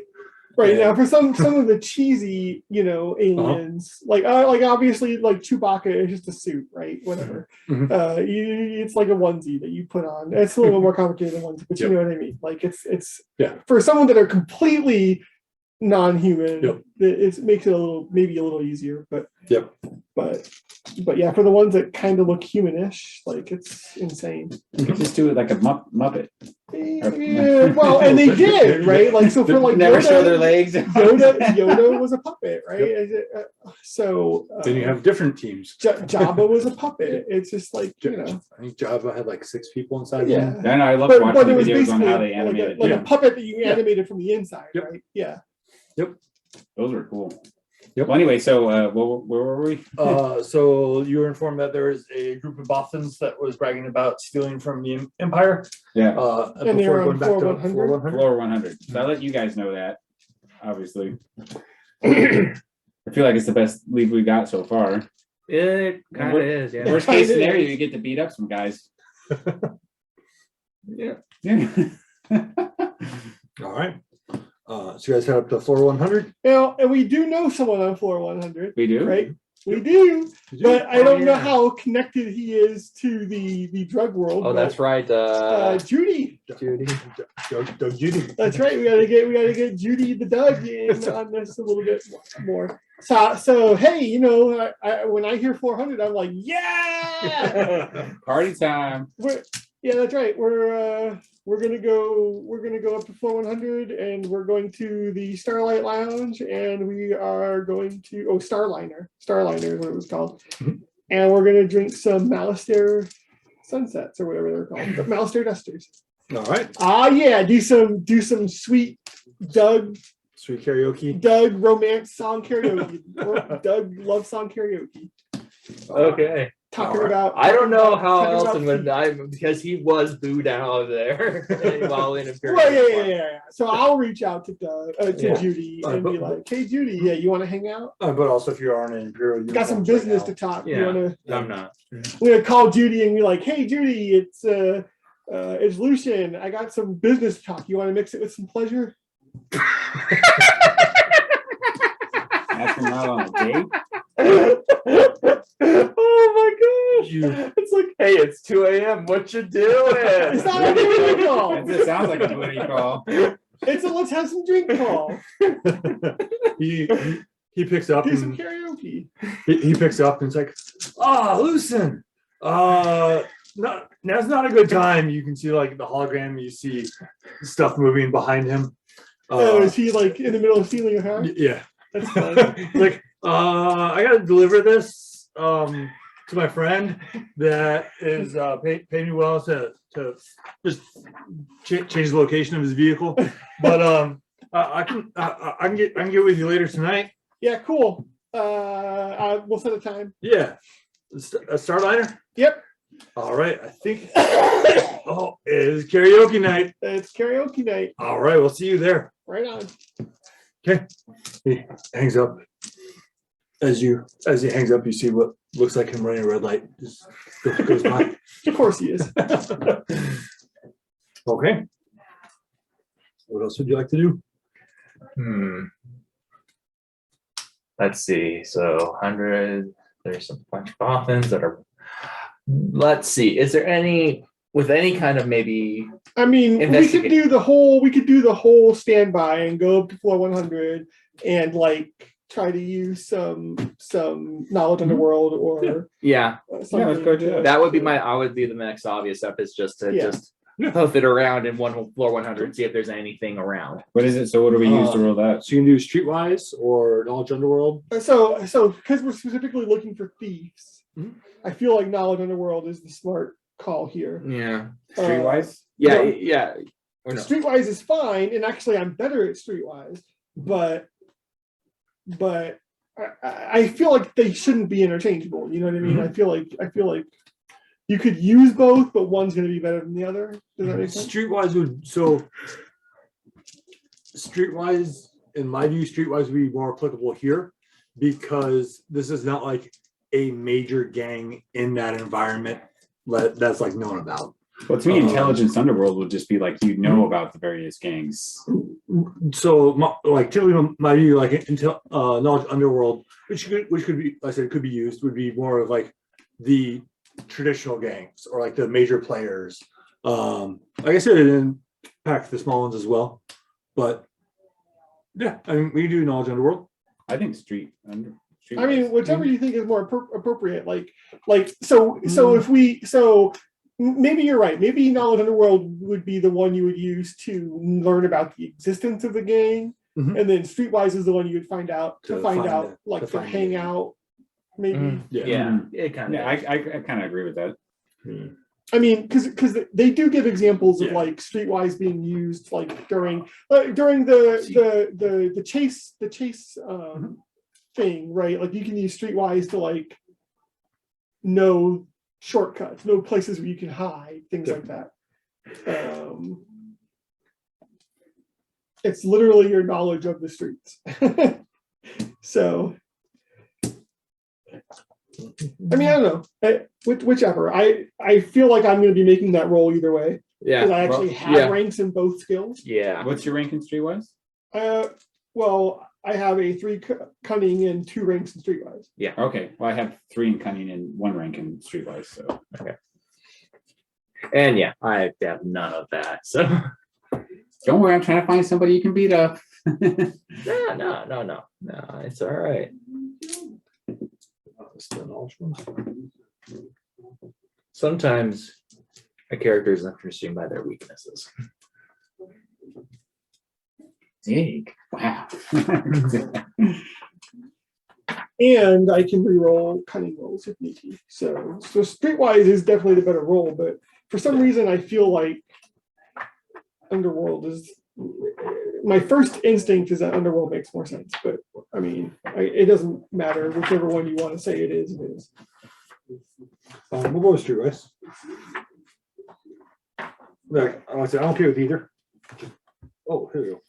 Right Yeah. now, for some of the cheesy, you know, aliens, like obviously like Chewbacca is just a suit, right? Whatever. Mhm. It's like a onesie that you put on. It's a little bit more complicated than onesie, but you Yep. know what I mean. Like it's Yeah. for someone that are completely non-human. Yep. It makes it maybe a little easier, but Yep. but yeah, for the ones that kind of look humanish, like it's insane. You could just do it like a Muppet. Yeah, well, and they did, right? Like so for like Never Yoda, show their legs. Yoda was a puppet, right? So Then you have different teams. Jabba was a puppet. It's just like, you know, I think Jabba had like 6 people inside. yeah. One. I know. I love But watching it was videos on basically how they like, animated. like Yeah. a puppet that you Yeah. animated from the inside, Yep. right? Yeah. Those were cool. Yep. Well, anyway, so where were we? So you were informed that there is a group of Bothans that was bragging about stealing from the Empire. Yeah, And they were before on going back to 4100? 4100. floor 100. So I let you guys know that. Obviously, I feel like it's the best lead we got so far. It kind of is. Yeah. Worst case scenario, you get to beat up some guys. Yeah. Yeah. All right. So you guys head up to floor 100. Now, and we do know someone on floor 100, We do. right? We do, but I don't know how connected he is to the drug world. Oh, that's right. Judy. Judy. Doug Judy. That's right. We gotta get Judy the Doug in on this a little bit more. So hey, you know, when I hear 400, I'm like, yeah, Party time. yeah, that's right. We're gonna go up to floor 100, and we're going to the Starlight Lounge, and we are going to Starliner is what it was called, and we're gonna drink some Malastair Sunsets or whatever they're called, the Malastair Dusters. All right. Yeah, do some sweet Sweet karaoke. Doug romance song karaoke, or Doug love song karaoke. Okay. talking Alright. about. I don't know how talking about Elton would feet. die because he was booed out of there while in Imperial. Well, yeah. Product. So I'll reach out to Doug, to Yeah. Judy, and be like, "Hey, Judy, yeah, you want to hang out? But also, if you are in an Imperial, Got some uniforms business right to talk. You Yeah. want to? I'm not. We're gonna call Judy and be like, "Hey, Judy, it's Lucian. I got some business to talk. You want to mix it with some pleasure?" Ask him out on a date. Oh my gosh! You- It's like, hey, it's 2 a.m. What you doing? It's not a booty call. It sounds like a booty call. It's a let's have some drink call. he picks up Do some and karaoke. he picks up and it's like, Lucen, now's not a good time. You can see like the hologram. You see stuff moving behind him. Is he like in the middle of stealing a house? Yeah. That's fun. Like, I gotta deliver this to my friend that is paying me well to just change the location of his vehicle. But I can get with you later tonight. Yeah, cool. We'll set a time. Yeah. A Starliner? Yep. All right. I think it's karaoke night. It's karaoke night. All right, we'll see you there. Right on. Okay. He hangs up. As he hangs up, you see what looks like him running a red light. Just goes by. Of course he is. Okay. What else would you like to do? Let's see. So 100. There's a bunch of boffins that are. Let's see. Is there any with any kind of maybe? I mean, we could do the whole standby and go up to floor 100 and like try to use some knowledge underworld or Yeah. something. Yeah, let's go do that. That would be I would be the next obvious step is just to just hoof it around in floor 100 and see if there's anything around. What is it? So what do we use to roll that? So you can do Streetwise or Knowledge Underworld. So because we're specifically looking for thieves, Mhm. I feel like knowledge underworld is the smart call here. Yeah. Streetwise? Yeah. No. Yeah. Or no. Streetwise is fine, and actually I'm better at Streetwise, but I feel like they shouldn't be interchangeable. You know what I mean? I feel like you could use both, but one's going to be better than the other. Does that make sense? Streetwise Streetwise, in my view, Streetwise would be more applicable here because this is not like a major gang in that environment that's like known about. Well, to me, Intelligence Underworld would just be like you know about the various gangs. So, like typically, my view, like Knowledge Underworld, which could be, like I said, could be used, would be more of like the traditional gangs or like the major players. Like I said, it didn't pack the small ones as well, but yeah, I mean, we do Knowledge Underworld. I think I mean, whichever you think is more appropriate. So maybe you're right. Maybe Knowledge Underworld would be the one you would use to learn about the existence of the gang, Mhm. and then Streetwise is the one you would find out To find hang it. out. Maybe. Yeah. It kind of. Yeah, I kind of agree with that. I mean, because they do give examples of Yeah. like Streetwise being used like during the chase thing, right? Like you can use Streetwise to like know shortcuts, know places where you can hide, things like that. It's literally your knowledge of the streets. So, I mean, I don't know. Whichever. I feel like I'm going to be making that roll either way because Yeah. I actually have ranks in both skills. Yeah. What's your rank in Streetwise? Well, I have a 3 cunning and 2 ranks in Streetwise. Okay. Well, I have 3 in cunning and 1 rank in Streetwise. So And yeah, I have none of that. So don't worry, I'm trying to find somebody you can beat up. no. It's all right. Sometimes a character is interesting by their weaknesses. Dig. Wow. And I can reroll cunning rolls if need be. So Streetwise is definitely the better roll, but for some reason I feel like Underworld is my first instinct is that Underworld makes more sense, but I mean it doesn't matter. Whichever one you want to say it is, it is. We'll go with streetwise. Like I said, I'm okay with either. Oh, here we go.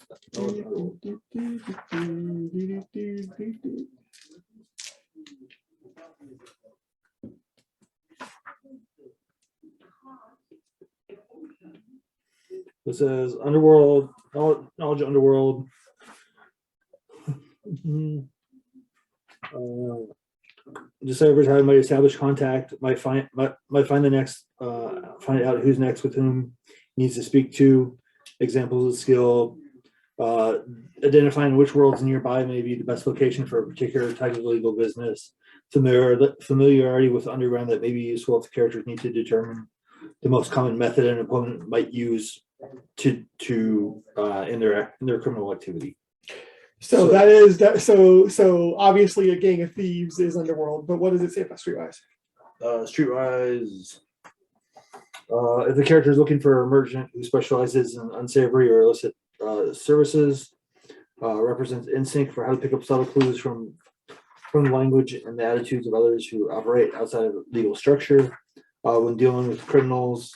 This says underworld, knowledge of underworld. Disciples have might establish contact, might find the next, find out who's next with whom needs to speak to. Examples of skill, identifying which worlds nearby may be the best location for a particular type of legal business. Familiarity with underground that may be useful if the characters need to determine the most common method an opponent might use to in their criminal activity. So that is that. So obviously, a gang of thieves is underworld. But what does it say about streetwise? Streetwise, if the character is looking for a merchant who specializes in unsavory or illicit services, represents instinct for how to pick up subtle clues from the language and the attitudes of others who operate outside of legal structure. When dealing with criminals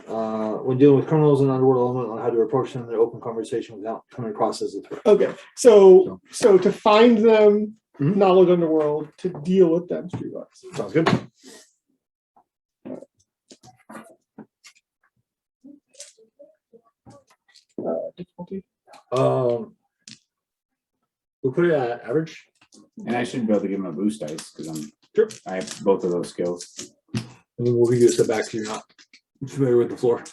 and underworld element, on how to approach them in an open conversation without coming across as a threat. Okay, so to find them, knowledge underworld. To deal with them, streetwise. Sounds good. Difficulty. We'll put it at average. And I should be able to give him a boost dice because Sure. I have both of those skills. And then we'll give you a step back so you're not familiar with the floor.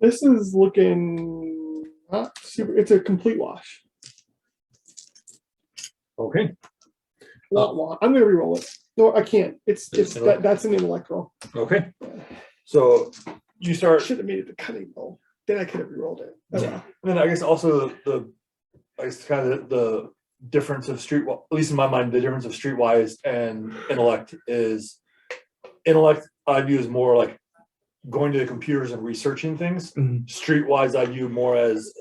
This is looking not super. It's a complete wash. Okay. I'm going to re-roll it. No, I can't. It's that's an intellect roll. Okay. So you start. Should have made it the cutting roll. Then I could have re-rolled it. Oh, well. And then I guess also the difference of at least in my mind, the difference of streetwise and intellect I view as more like going to the computers and researching things. Mhm. Streetwise I view more as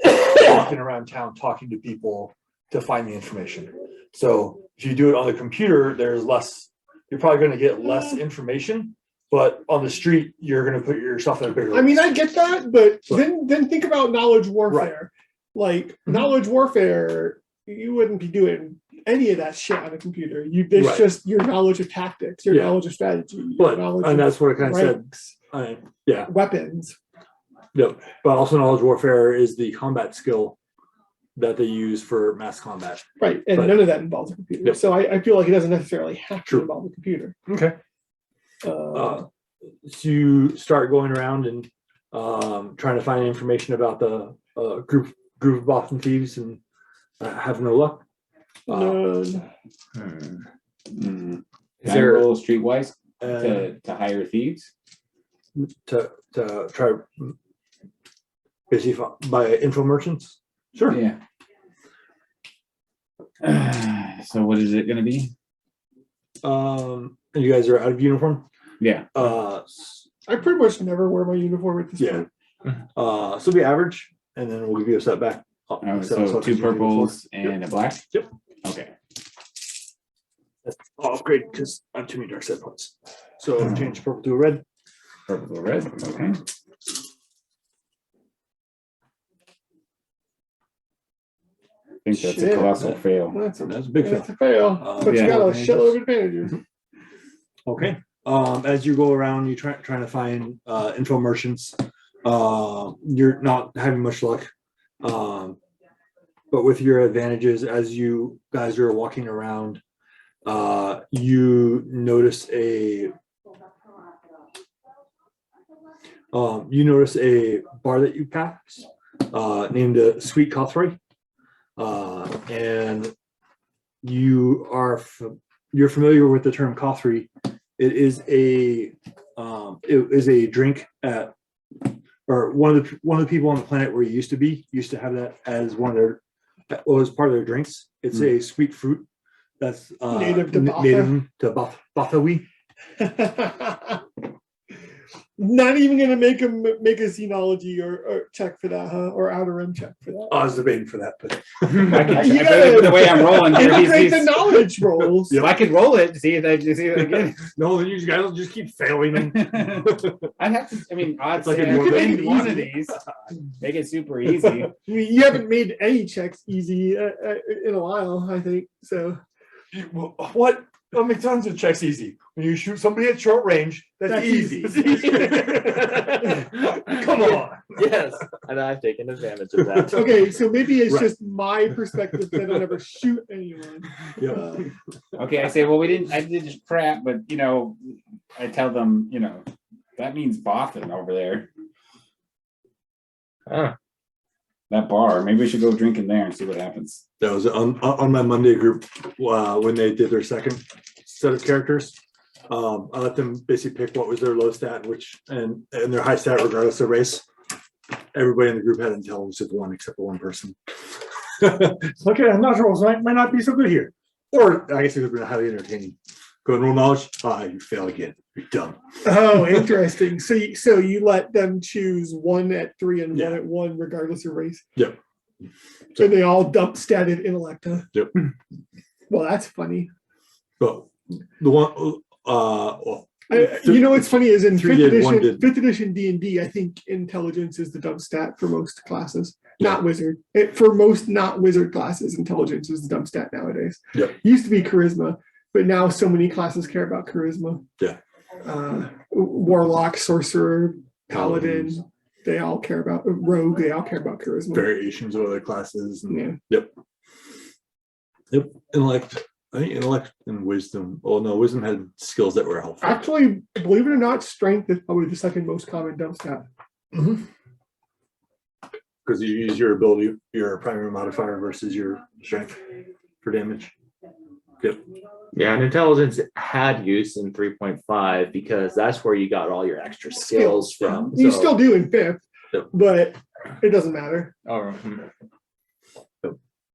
walking around town talking to people to find the information. So if you do it on the computer, you're probably going to get less information, but on the street, you're going to put yourself in a bigger. I mean, I get that, but then think about knowledge warfare. Right. Like knowledge warfare, you wouldn't be doing any of that shit on a computer. There's just your knowledge of tactics, your knowledge of strategy, and that's what I kind of said. Weapons. Yep. But also knowledge warfare is the combat skill that they use for mass combat. Right. And none of that involves a computer. Yep. So I feel like it doesn't necessarily have to involve a computer. Okay. So you start going around and trying to find information about the group of Boston thieves and have no luck. Can I there- roll streetwise And to hire thieves? to try basically by info merchants. Sure. Yeah. So what is it going to be? And you guys are out of uniform. Yeah. I pretty much never wear my uniform at this point. So it'll be average, and then we'll give you a setback. So two purples and a black? Yep. Okay. I'll upgrade because I have too many dark set points. So change purple to a red. Purple to red. Okay. I think that's a colossal fail. That's a big fail. That's a fail. But you got a shitload of advantages. Okay. As you go around, you trying to find info merchants. You're not having much luck. But with your advantages, as you guys are walking around, you notice a bar that you pass named Sweet Cothray, and you're familiar with the term Cothray. It is a drink at, or one of the people on the planet where you used to have that as one of their, as part of their drinks. It's a sweet fruit that's native to Bathawi. Not even gonna make a xenology or check for that, huh? Or outer rim check for that. I was debating for that, but You gotta- the way I'm rolling here, Integrate the knowledge rolls. If I could roll it, see if I get no, then you guys will just keep failing them. I'd have to. I mean, odds Like say a I could Dwarven make one of easy. these. Make it super easy. I mean, you haven't made any checks easy in a while, I think. So What? I'll make tons of checks easy. When you shoot somebody at short range, that's, That's easy. easy. Come on. Yes, and I've taken advantage of that. okay, so maybe it's Right. just my perspective that I don't ever shoot anyone. Yep. Okay, I say, well, we didn't. I did just crap, but I tell them, that means Boston over there. Ah, That bar. Maybe we should go drink in there and see what happens. That was on my Monday group when they did their second set of characters. I let them basically pick what was their low stat and their high stat regardless of race. Everybody in the group had intelligence of one except for one person. Okay, naturals might not be so good here. Or I guess it would have been highly entertaining. Go and roll knowledge. You fail again. You're dumb. Oh, interesting. So you let them choose 1 at 3 and 1 Yeah. at 1 regardless of race. Yep. And they all dump statted intellect. Huh? Yep. Well, that's funny. But the one well, What's funny is in 3 fifth did, 1 edition, did. 5th edition D&D, I think intelligence is the dump stat for most classes, Yeah. not wizard. For most not wizard classes, intelligence is the dump stat nowadays. Yep. Used to be charisma, but now so many classes care about charisma. Yeah. Warlock, sorcerer, paladin, they all care about rogue. They all care about charisma. variations of other classes. And, Yeah. Yep. Intellect. I think intellect and wisdom. Oh no, wisdom had skills that were helpful. Actually, believe it or not, strength is probably the second most common dump stat. Because you use your ability, your primary modifier versus your strength for damage. Yep. yeah, and intelligence had use in 3.5 because that's where you got all your extra skills from. You So- still do in 5th, Yep. but it doesn't matter. Oh,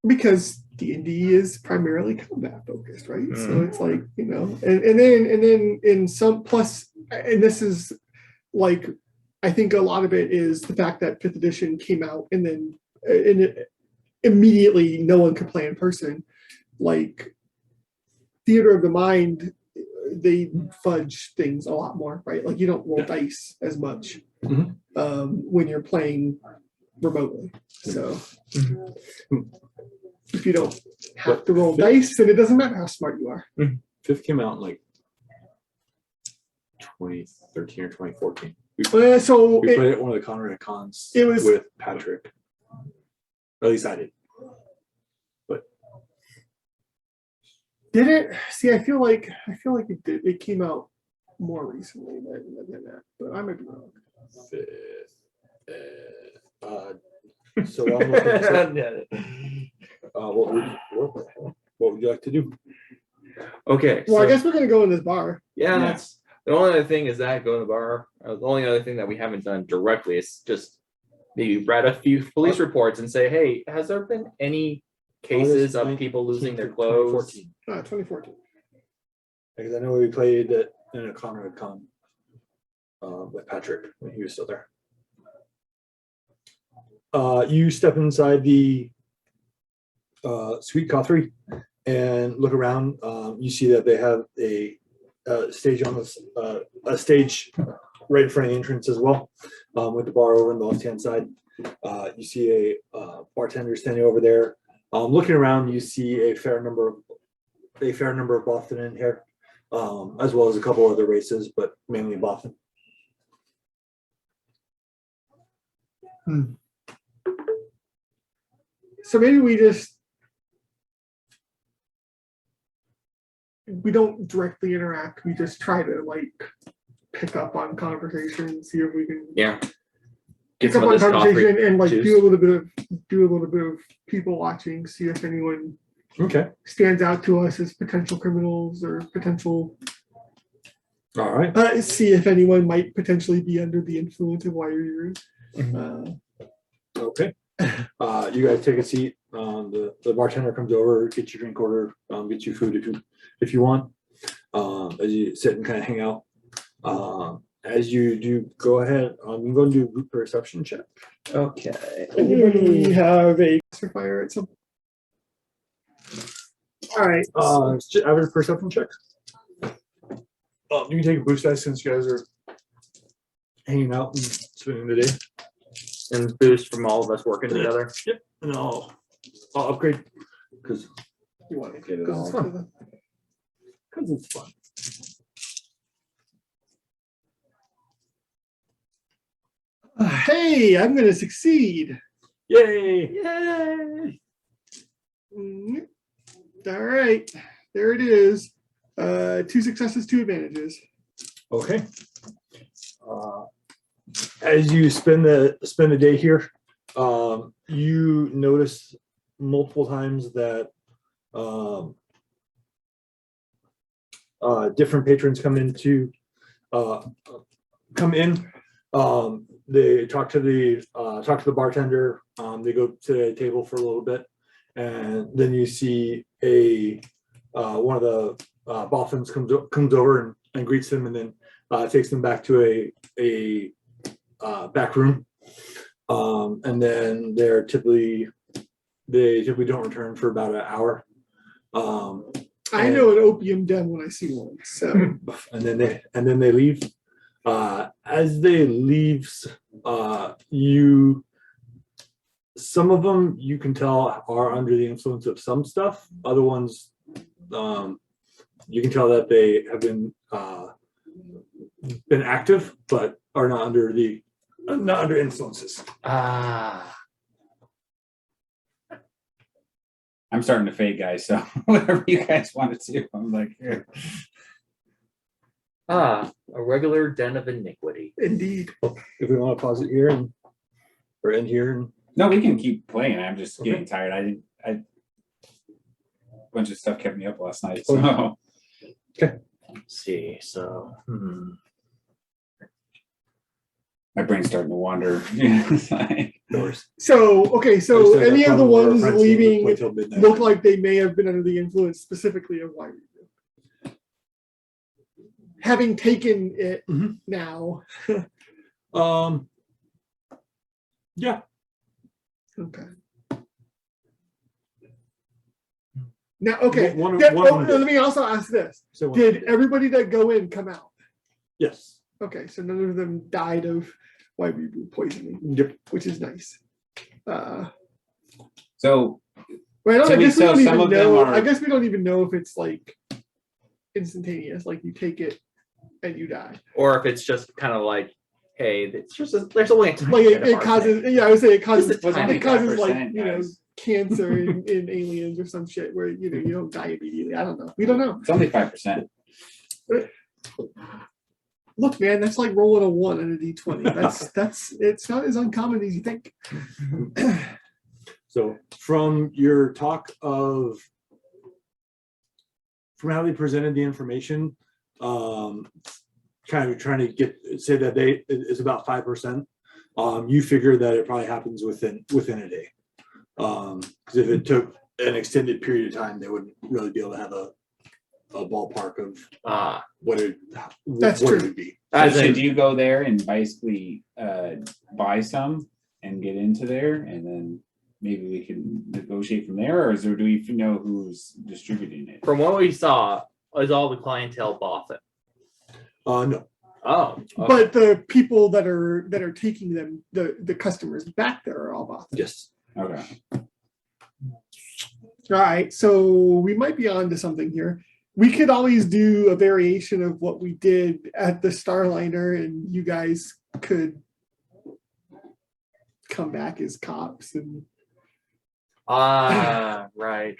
Because D&D is primarily combat focused, right? So Mhm. it's like, and then in some plus, and this is like, I think a lot of it is the fact that 5th edition came out and then immediately no one could play in person. Like theater of the mind, they fudge things a lot more, right? Like you don't roll dice as much Mhm. when you're playing remotely. So if you don't have to roll dice, then it doesn't matter how smart you are. 5th came out in like 2013 or 2014. We So played at one of the Conrad cons It was- with Patrick. At least I did. did it? See, I feel like it did. It came out more recently than that, but I might be wrong. 5th. So I'm looking this up. What would you like to do? okay. Well, I so- guess we're gonna go in this bar. Yeah, Yeah. that's the only other thing is that go to the bar. The only other thing that we haven't done directly is just maybe read a few police reports and say, hey, has there been any cases of people losing their clothes? 2014. Because I know we played it in a Conrad con with Patrick when he was still there. You step inside the Sweet Coffee and look around. You see that they have a stage on this, a stage right in front of the entrance as well, with the bar over on the left-hand side. You see a bartender standing over there. Looking around, you see a fair number of Boston in here, as well as a couple other races, but mainly Boston. So maybe we don't directly interact. We just try to like pick up on conversation, see if we can Yeah. pick Get some up of on this conversation coffee and like juice. do a little bit of people watching, see if anyone Okay. stands out to us as potential criminals or potential. All right. See if anyone might potentially be under the influence of wire years. Okay. You guys take a seat. The bartender comes over, gets your drink order, gets you food if you want. As you sit and kind of hang out, As you do, go ahead. I'm going to do a group perception check. Okay. Anybody have a fire at some? All right. It's just average perception check. You can take a boost dice since you guys are hanging out and spending the day. And boost from all of us working together. Yep. And I'll upgrade because You want to get it 'Cause all it's fun. to the- it's fun. Hey, I'm going to succeed. Yay! Yay! Mm, all right, there it is. 2 successes, 2 advantages. Okay. As you spend the day here, you notice multiple times that different patrons come in. They talk to the bartender. They go to the table for a little bit, and then you see one of the boffins comes over and greets them, and then takes them back to a back room. And then they typically don't return for about an hour. I know an opium den when I see one. So And then they leave. As they leave, some of them you can tell are under the influence of some stuff. Other ones, you can tell that they have been active, but are not under influences. I'm starting to fade, guys. So whatever you guys want to do, I'm like, yeah. A regular den of iniquity. indeed. If we want to pause it here or end here, No, we can keep playing. I'm just Okay. getting tired. A bunch of stuff kept me up last night. So Let's see. So, my brain's starting to wander. It's like, So okay, so any of the ones leaving wait till midnight. look like they may have been under the influence specifically of wine. Having taken it Mhm. now. Yeah. Okay. Now, okay. One of them Let me also ask this: So did everybody that go in come out? yes. Okay, so none of them died of white reboot poisoning, Yep. which is nice. so Well, So I guess we don't some even of them know. are- I guess we don't even know if it's like instantaneous, like you take it and you die. or if it's just kind of like, hey, it's just there's only a tiny Like bit of it causes. arsenic. Yeah, I would say it causes. Just a was only It causes like 5%, guys. cancer in aliens or some shit where you don't die immediately. I don't know. We don't know. It's only 5%. Look, man, that's like rolling a 1 on a d20. That's it's not as uncommon as you think. So from your talk from how they presented the information, kind of trying to say that it's about 5%. You figure that it probably happens within a day. Because if it took an extended period of time, they wouldn't really be able to have a ballpark of what it would be. As So in- should you go there and basically buy some and get into there, and then maybe we can negotiate from there, or do we know who's distributing it? From what we saw, is all the clientele bought it. No. Oh, okay. But the people that are taking them, the customers back there are all bought. Yes. Okay. All right, so we might be on to something here. We could always do a variation of what we did at the Starliner, and you guys could come back as cops and Right.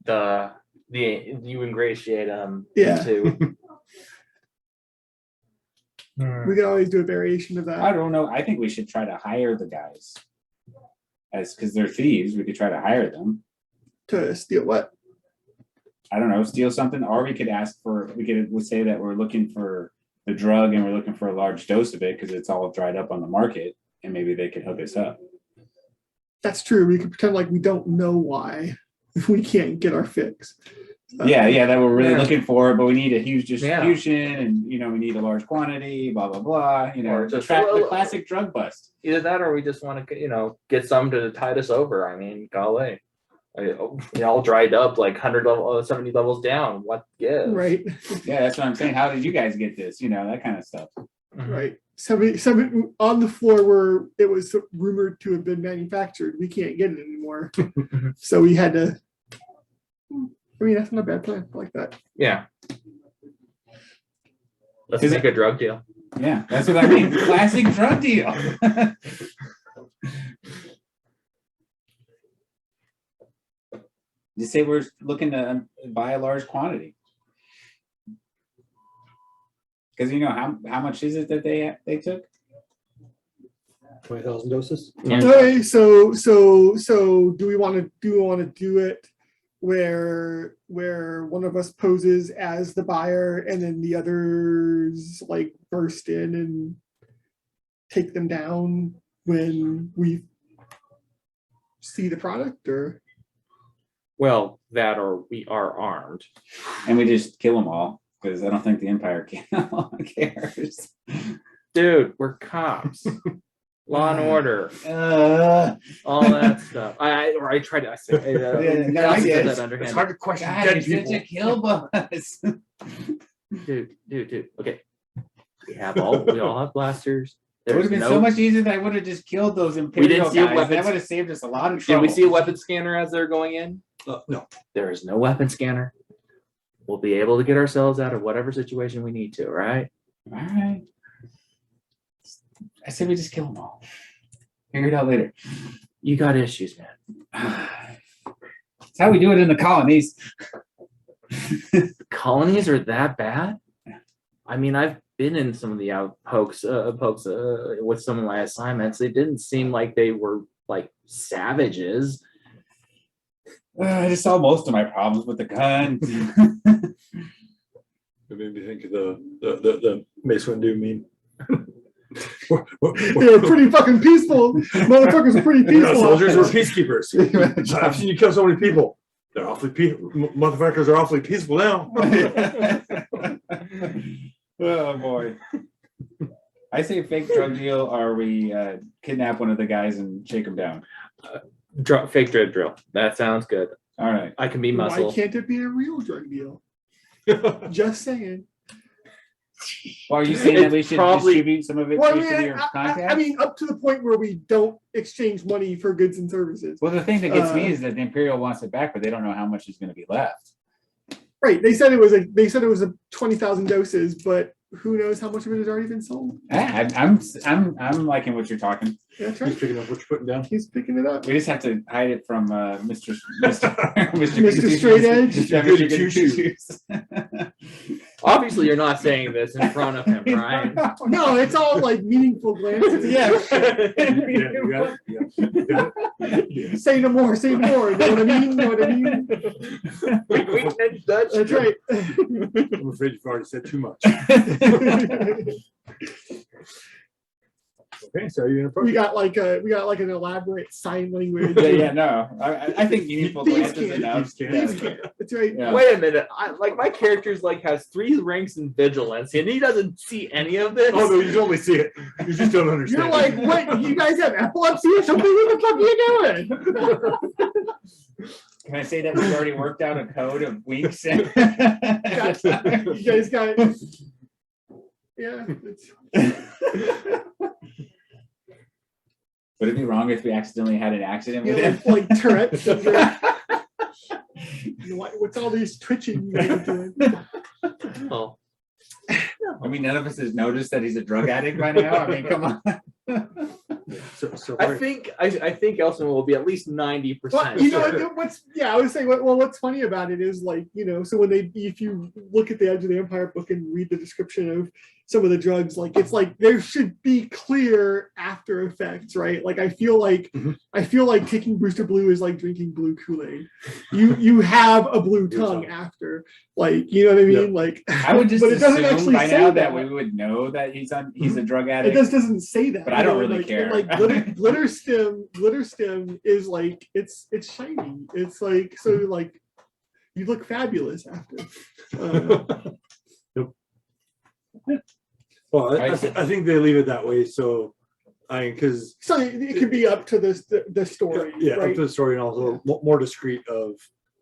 The you ingratiate them Yeah. into. we could always do a variation of I that. don't know. I think we should try to hire the guys, because they're thieves. We could try to hire them. To steal what? I don't know, steal something, or we could say that we're looking for the drug and we're looking for a large dose of it because it's all dried up on the market, and maybe they could hook us up. That's true. We could pretend like we don't know why we can't get our fix. Yeah, that we're really Yeah. looking for, but we need a huge distribution, and we need a large quantity, blah blah blah. Or just the classic drug bust. Either that, or we just want to, get some to tide us over. I mean, golly, all dried up, like 170 levels down. What gives? Right. Yeah, that's what I'm saying. How did you guys get this? That kind of stuff. Right. Somebody on the floor where it was rumored to have been manufactured. We can't get it anymore. So we had to. I mean, that's not a bad plan. I like that. Yeah. Let's Is make a drug deal. Yeah, that's what I mean. Classic drug deal. You say we're looking to buy a large quantity. Because how much is it that they took? 20,000 doses. Okay, so do we want to do it where one of us poses as the buyer and then the others like burst in and take them down when we see the product, or Well, that or we are armed. And we just kill them all, because I don't think the Empire cares. Dude, we're cops. Law and order, all that stuff. I try to. I say that underhand. It's hard to question God, dead you're such a people. kill bus. Dude. Okay, we all have blasters. It would have been so much easier that I would have just killed those Imperial see a guys. weapons- That would have saved us a lot of Did trouble. we see a weapon scanner as they're going in? No. There is no weapon scanner. We'll be able to get ourselves out of whatever situation we need to, right? All right. I said we just kill them all. Figure it out later. You got issues, man. That's how we do it in the colonies. Colonies are that bad? I mean, I've been in some of the outpokes with some of my assignments. They didn't seem like they were like savages. I just saw most of my problems with the guns. It made me think of the Mace Windu meme. they were pretty fucking peaceful. Motherfuckers were pretty You know, peaceful. soldiers were peacekeepers. I've seen you kill so many people. They're awfully motherfuckers are awfully peaceful now. Oh boy. I say fake drug deal, or we kidnap one of the guys and shake him down. Fake drug drill. That sounds good. All right. I can be Why muscle. can't it be a real drug deal? Just saying. Well, are you saying that we should distribute some of it Well, to some of your contacts? I mean, up to the point where we don't exchange money for goods and services. Well, the thing that gets me is that the Imperial wants it back, but they don't know how much is going to be left. Right. They said it was a 20,000 doses, but who knows how much of it has already been sold? I'm liking what you're talking. That's He's right. picking up what you're putting down. He's picking it up. We just have to hide it from Mr. Mr. Straight Edge. Yeah, Mr. Mr. Goody Two-Shoes. Obviously, you're not saying this in front of him, right? No, it's all like meaningful glances. Yeah. Yeah, you got it. Yeah. Yeah. Say no more. Say no more. You know what I mean? You know what I mean? We can touch. That's right. I'm afraid you've already said too much. Okay, so are you gonna approach? we got like an elaborate sign language. Yeah, no. I think meaningful Thieves glances can't. enough. Thieves Yeah. can't. That's right. Yeah. Wait a minute. My character's has 3 ranks in vigilance, and he doesn't see any of this. Oh no, you only see it. You just don't understand. You're like, what? You guys have epilepsy or something? What the fuck are you doing? Can I say that we've already worked out a code of weeks? You guys got. Yeah. Would it be wrong if we accidentally had an accident with Yeah, him? like Tourette syndrome. What's all these twitching you guys are doing? Oh. I mean, none of us has noticed that he's a drug addict by now. I mean, come on. So I think Elson will be at least 90%. Well, you know I was saying, what's funny about it is so if you look at the Edge of the Empire book and read the description of some of the drugs, it's like there should be clear after effects, right? I feel like taking Booster Blue is like drinking blue Kool-Aid. You have a blue tongue after, you know what I mean? Yeah. I would just but it doesn't assume actually by say now that. that we would know that he's a drug It addict. just doesn't say that. But I don't really care. And glitter stem is it's shiny. It's You look fabulous after. Uh, Well, I think they leave it that way, so, because, so it could be up to the story, yeah, up right? to the story and also more discreet of,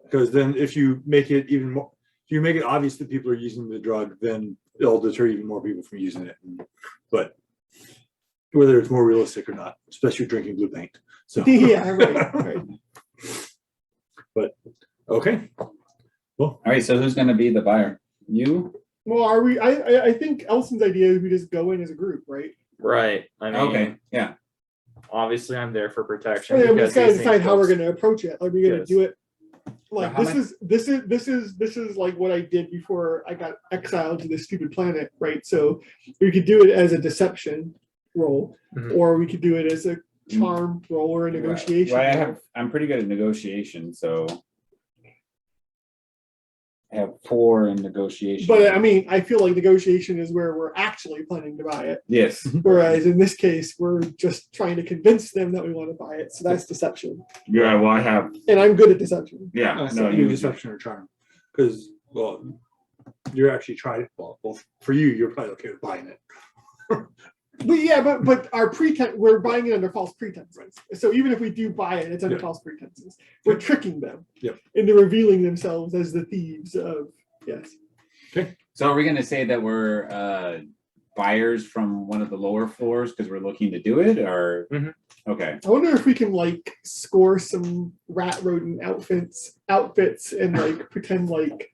because then if you make it even more, if you make it obvious that people are using the drug, then it'll deter even more people from using it. But whether it's more realistic or not, especially drinking blue paint. So Yeah, right. But okay. All right, so who's gonna be the buyer? You? Well, are we? I think Elson's idea is we just go in as a group, right? Right. I mean, Okay, yeah. obviously I'm there for protection. And then we because just gotta these decide things how we're folks- gonna approach it. Are we gonna Yes. do it? Like How this is like what I did before I got exiled to this stupid planet, right? So we could do it as a deception role, Mhm. or we could do it as a charm role or a negotiation. Well, role. I'm pretty good at negotiation, so I have 4 in negotiation. But I mean, I feel like negotiation is where we're actually planning to buy it. Yes. Whereas in this case, we're just trying to convince them that we want to buy it. So that's deception. Yeah, well, I have, And I'm good at deception. yeah, So no, you you deception or charm, because you're actually trying. Well, both for you, you're probably okay with buying it. But yeah, but our pretense, we're buying it under false pretenses. So even if we do buy it, it's under Yeah. false pretenses. We're tricking them Yep. into revealing themselves as the thieves of, yes. So are we gonna say that we're buyers from one of the lower floors because we're looking to do it, or? Mhm. Okay, I wonder if we can like score some rat rodent outfits and like pretend like,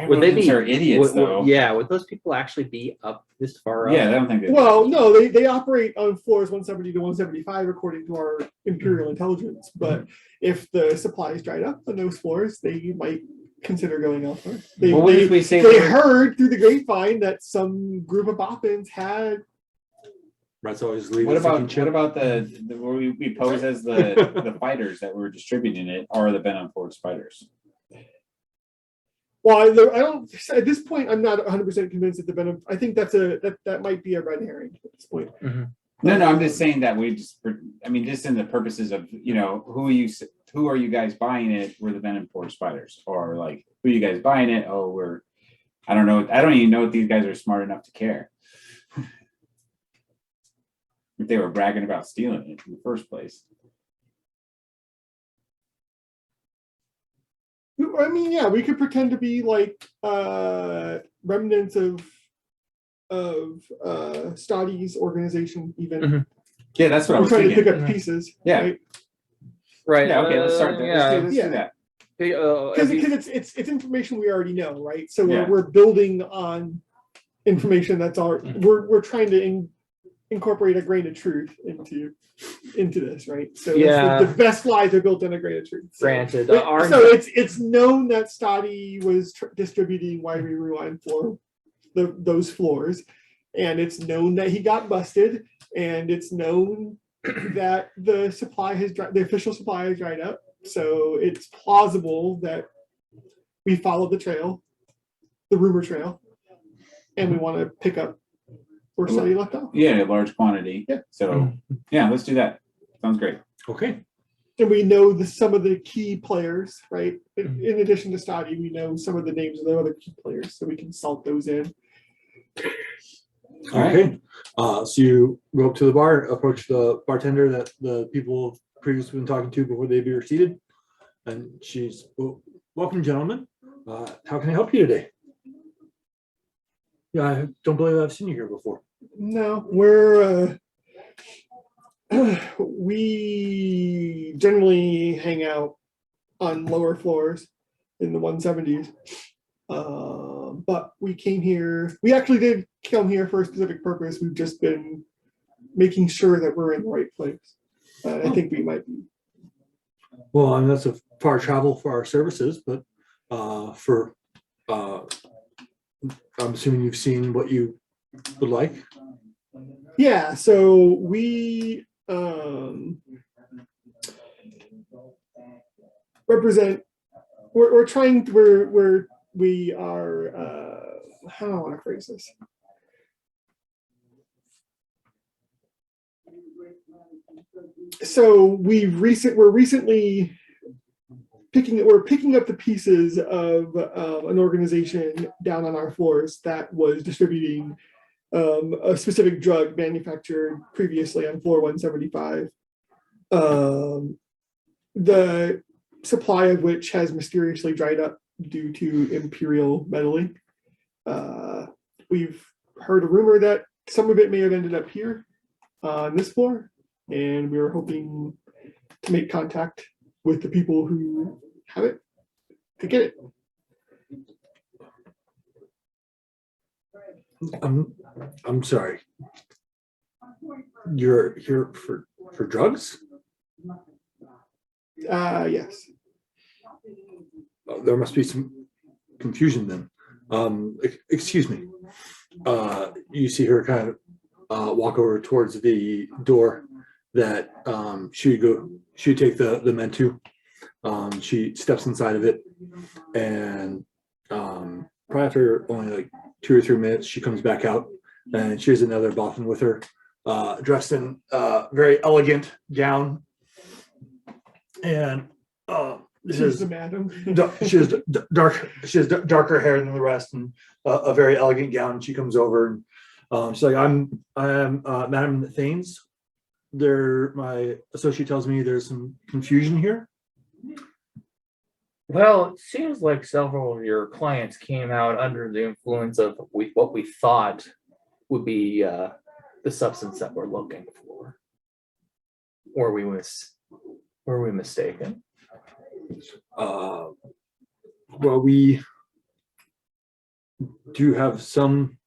Would they be are idiots though? Yeah, would those people actually be up this far up? Yeah, I don't think they. well, no, they operate on floors 170 to 175 according to our Imperial intelligence. But if the supply is dried up on those floors, they might consider going elsewhere. Well, what if we say They we're- heard through the grapevine that some group of boffins had. That's always leave. What about the where we pose as the fighters that were distributing it, or the Venom Force fighters? Well, I don't. At this point, I'm not 100% convinced that the venom. I think that might be a red herring at this point. No, I'm just saying that we just. I mean, just in the purposes of who are you guys buying it? We're the Venom Force fighters, or like who are you guys buying it? Oh, I don't know. I don't even know if these guys are smart enough to care. If they were bragging about stealing it in the first place. I mean, yeah, we could pretend to be like remnants of Stoddy's organization, even. Mhm. Yeah, that's what I We're was trying to thinking. pick up pieces. Yeah. Right? Right. Yeah, okay, let's start there. Let's Yeah. do that. Because it's information we already know, right? So Yeah. we're building on information that's already. We're trying to incorporate a grain of truth into this, right? So Yeah. the best lies are built on a grain of truth. So, Granted, so it's known that Stoddy was distributing Wiry Rewind for those floors, and it's known that he got busted, and it's known that the official supply has dried up. So it's plausible that we follow the trail, the rumor trail, and we want to pick up where Stoddy left off. Yeah, a large quantity. Yeah. So yeah, let's do that. Sounds great. Okay. And we know some of the key players, right? In addition to Stoddy, we know some of the names of the other key players, so we can salt those in. All right. Okay. So you go up to the bar, approach the bartender that the people previously been talking to before they were seated, and she's, well, welcome, gentlemen. How can I help you today? Yeah, I don't believe I've seen you here before. No, we're we generally hang out on lower floors in the 170s. But we came here. We actually did come here for a specific purpose. We've just been making sure that we're in the right place. I think we might be. Well, I mean, that's a far travel for our services, but I'm assuming you've seen what you would like. Yeah, so we represent. We're trying. We are. How do I want to phrase this? So we're recently picking up the pieces of an organization down on our floors that was distributing a specific drug manufactured previously on floor 175. The supply of which has mysteriously dried up due to Imperial meddling. We've heard a rumor that some of it may have ended up here on this floor, and we were hoping to make contact with the people who have it to get it. I'm sorry. You're here for drugs? Yes. There must be some confusion then. Excuse me. You see her kind of walk over towards the door that she would take the men to. She steps inside of it, and probably after only like 2 or 3 minutes, she comes back out, and she has another Bothan with her, dressed in a very elegant gown, and She's the madam. she has darker hair than the rest, and a very elegant gown. She comes over and she's like, "I'm Madam Thanes. My associate tells me there's some confusion here." Well, it seems like several of your clients came out under the influence of what we thought would be the substance that we're looking for. Were we mistaken? Well, we do have some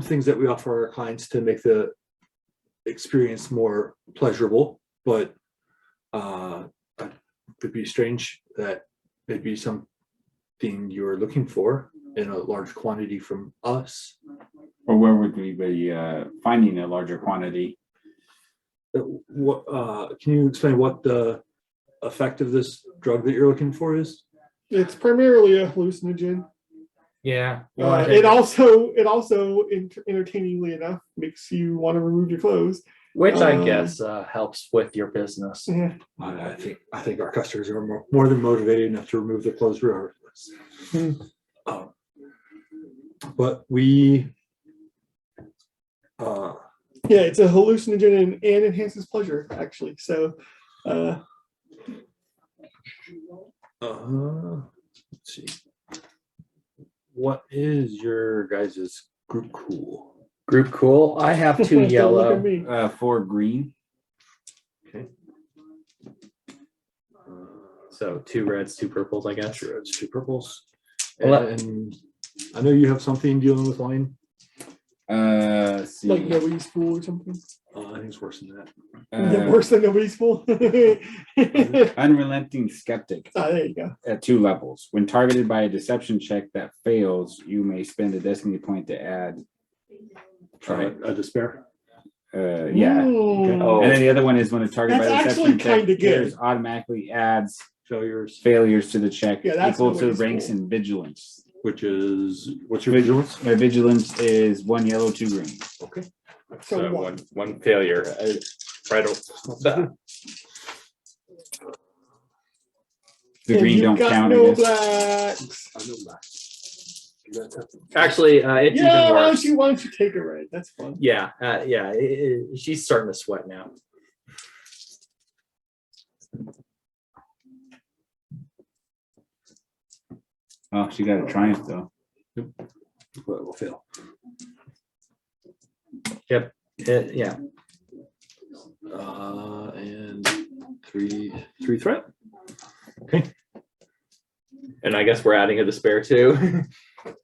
things that we offer our clients to make the experience more pleasurable, but it would be strange that it'd be something you're looking for in a large quantity from us. Or where would we be finding a larger quantity? What can you explain what the effect of this drug that you're looking for is? It's primarily a hallucinogen. Yeah. It also entertainingly enough makes you want to remove your clothes. Which I guess helps with your business. Yeah. I think our customers are more than motivated enough to remove their clothes regardless. But we Yeah, it's a hallucinogen and enhances pleasure, actually. So, let's see. What is your guys' group cool? Group cool. I have 2 Don't look yellow. at me. 4 green. Okay. So 2 reds, 2 purples, I guess. 2 reds, 2 purples. Well, And I know you have something dealing with wine. Let's see. Like nobody's fool or something. I think it's worse than that. Yeah, worse than nobody's fool. Unrelenting skeptic There you go. at 2 levels. When targeted by a deception check that fails, you may spend a destiny point to add. Try a despair. Yeah. Ooh. Oh. And then the other one is when a target That's by actually deception check kinda good. fails, automatically adds Failures, failures to the check Yeah, that's equal to nobody's ranks fault. in vigilance. which is what's your vigilance? My vigilance is 1 yellow, 2 green. Okay. So what? one failure. Right. The And green you've don't got count, no I guess. blacks. I know that. That's happening. Actually, it's Yeah, even why worse. don't you take a red? That's fun. Yeah, she's starting to sweat now. Oh, she got a triumph though. But we'll fail. Yeah. And three threat. Okay. And I guess we're adding a despair too.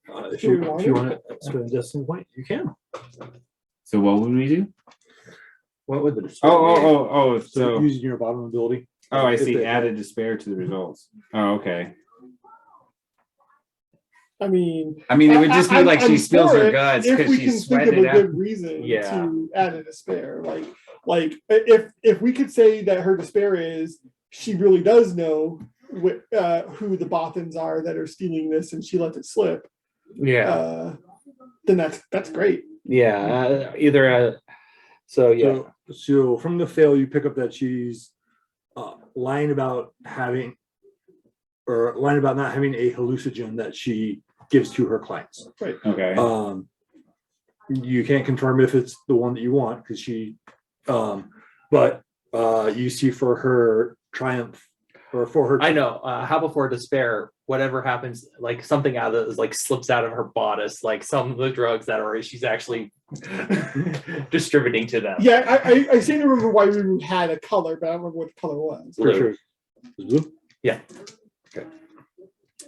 If you want to spend a destiny point, you can. So what would we do? What would the despair? Oh, So so using your bottom ability. oh, I If see. they- Added despair to the results. Oh, okay. I mean, It would just be like she I'm spills for her it guts if because we can she's think of sweating a it out. good reason Yeah. to add a despair. Like if we could say that her despair is she really does know who the Bothans are that are stealing this and she lets it slip. Yeah. Then that's great. Yeah. So yeah. So from the fail, you pick up that she's lying about having, or lying about not having a hallucinogen that she gives to her clients. Okay. You can't confirm if it's the one that you want because she, but you see for her triumph or for her. I know. How before despair, whatever happens, like something out of it is like slips out of her bodice, like some of the drugs that are she's actually distributing to them. Yeah, I seem to remember why we had a color, but I don't remember what the color was. For sure. Blue? Yeah. Okay.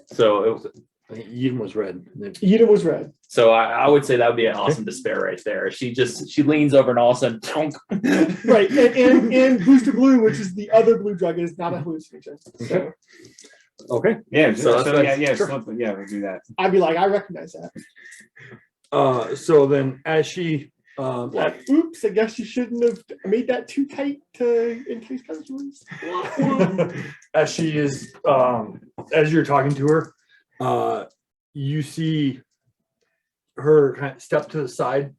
So it was, I think Eden was red. Eden was red. so I would say that would be an awesome despair right there. She leans over and all of a sudden, tonk. Right, and Booster Blue, which is the other blue drug, is not a hallucinogen. So Okay. Yeah. So So, that's yeah. sure. Yeah. We'll do that. I'd be like, I recognize that. So then as she Like, oops, I guess you shouldn't have made that too tight to entice customers. as she is as you're talking to her, you see her kind of step to the side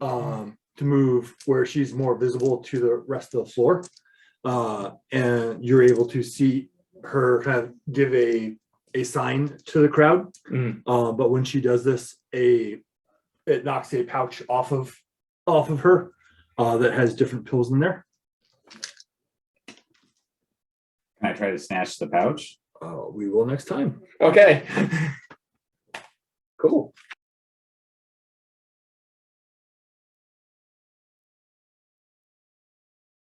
to move where she's more visible to the rest of the floor, and you're able to see her kind of give a sign to the crowd. But when she does this, it knocks a pouch off of her that has different pills in there. Can I try to snatch the pouch? We will next time. Okay. Cool.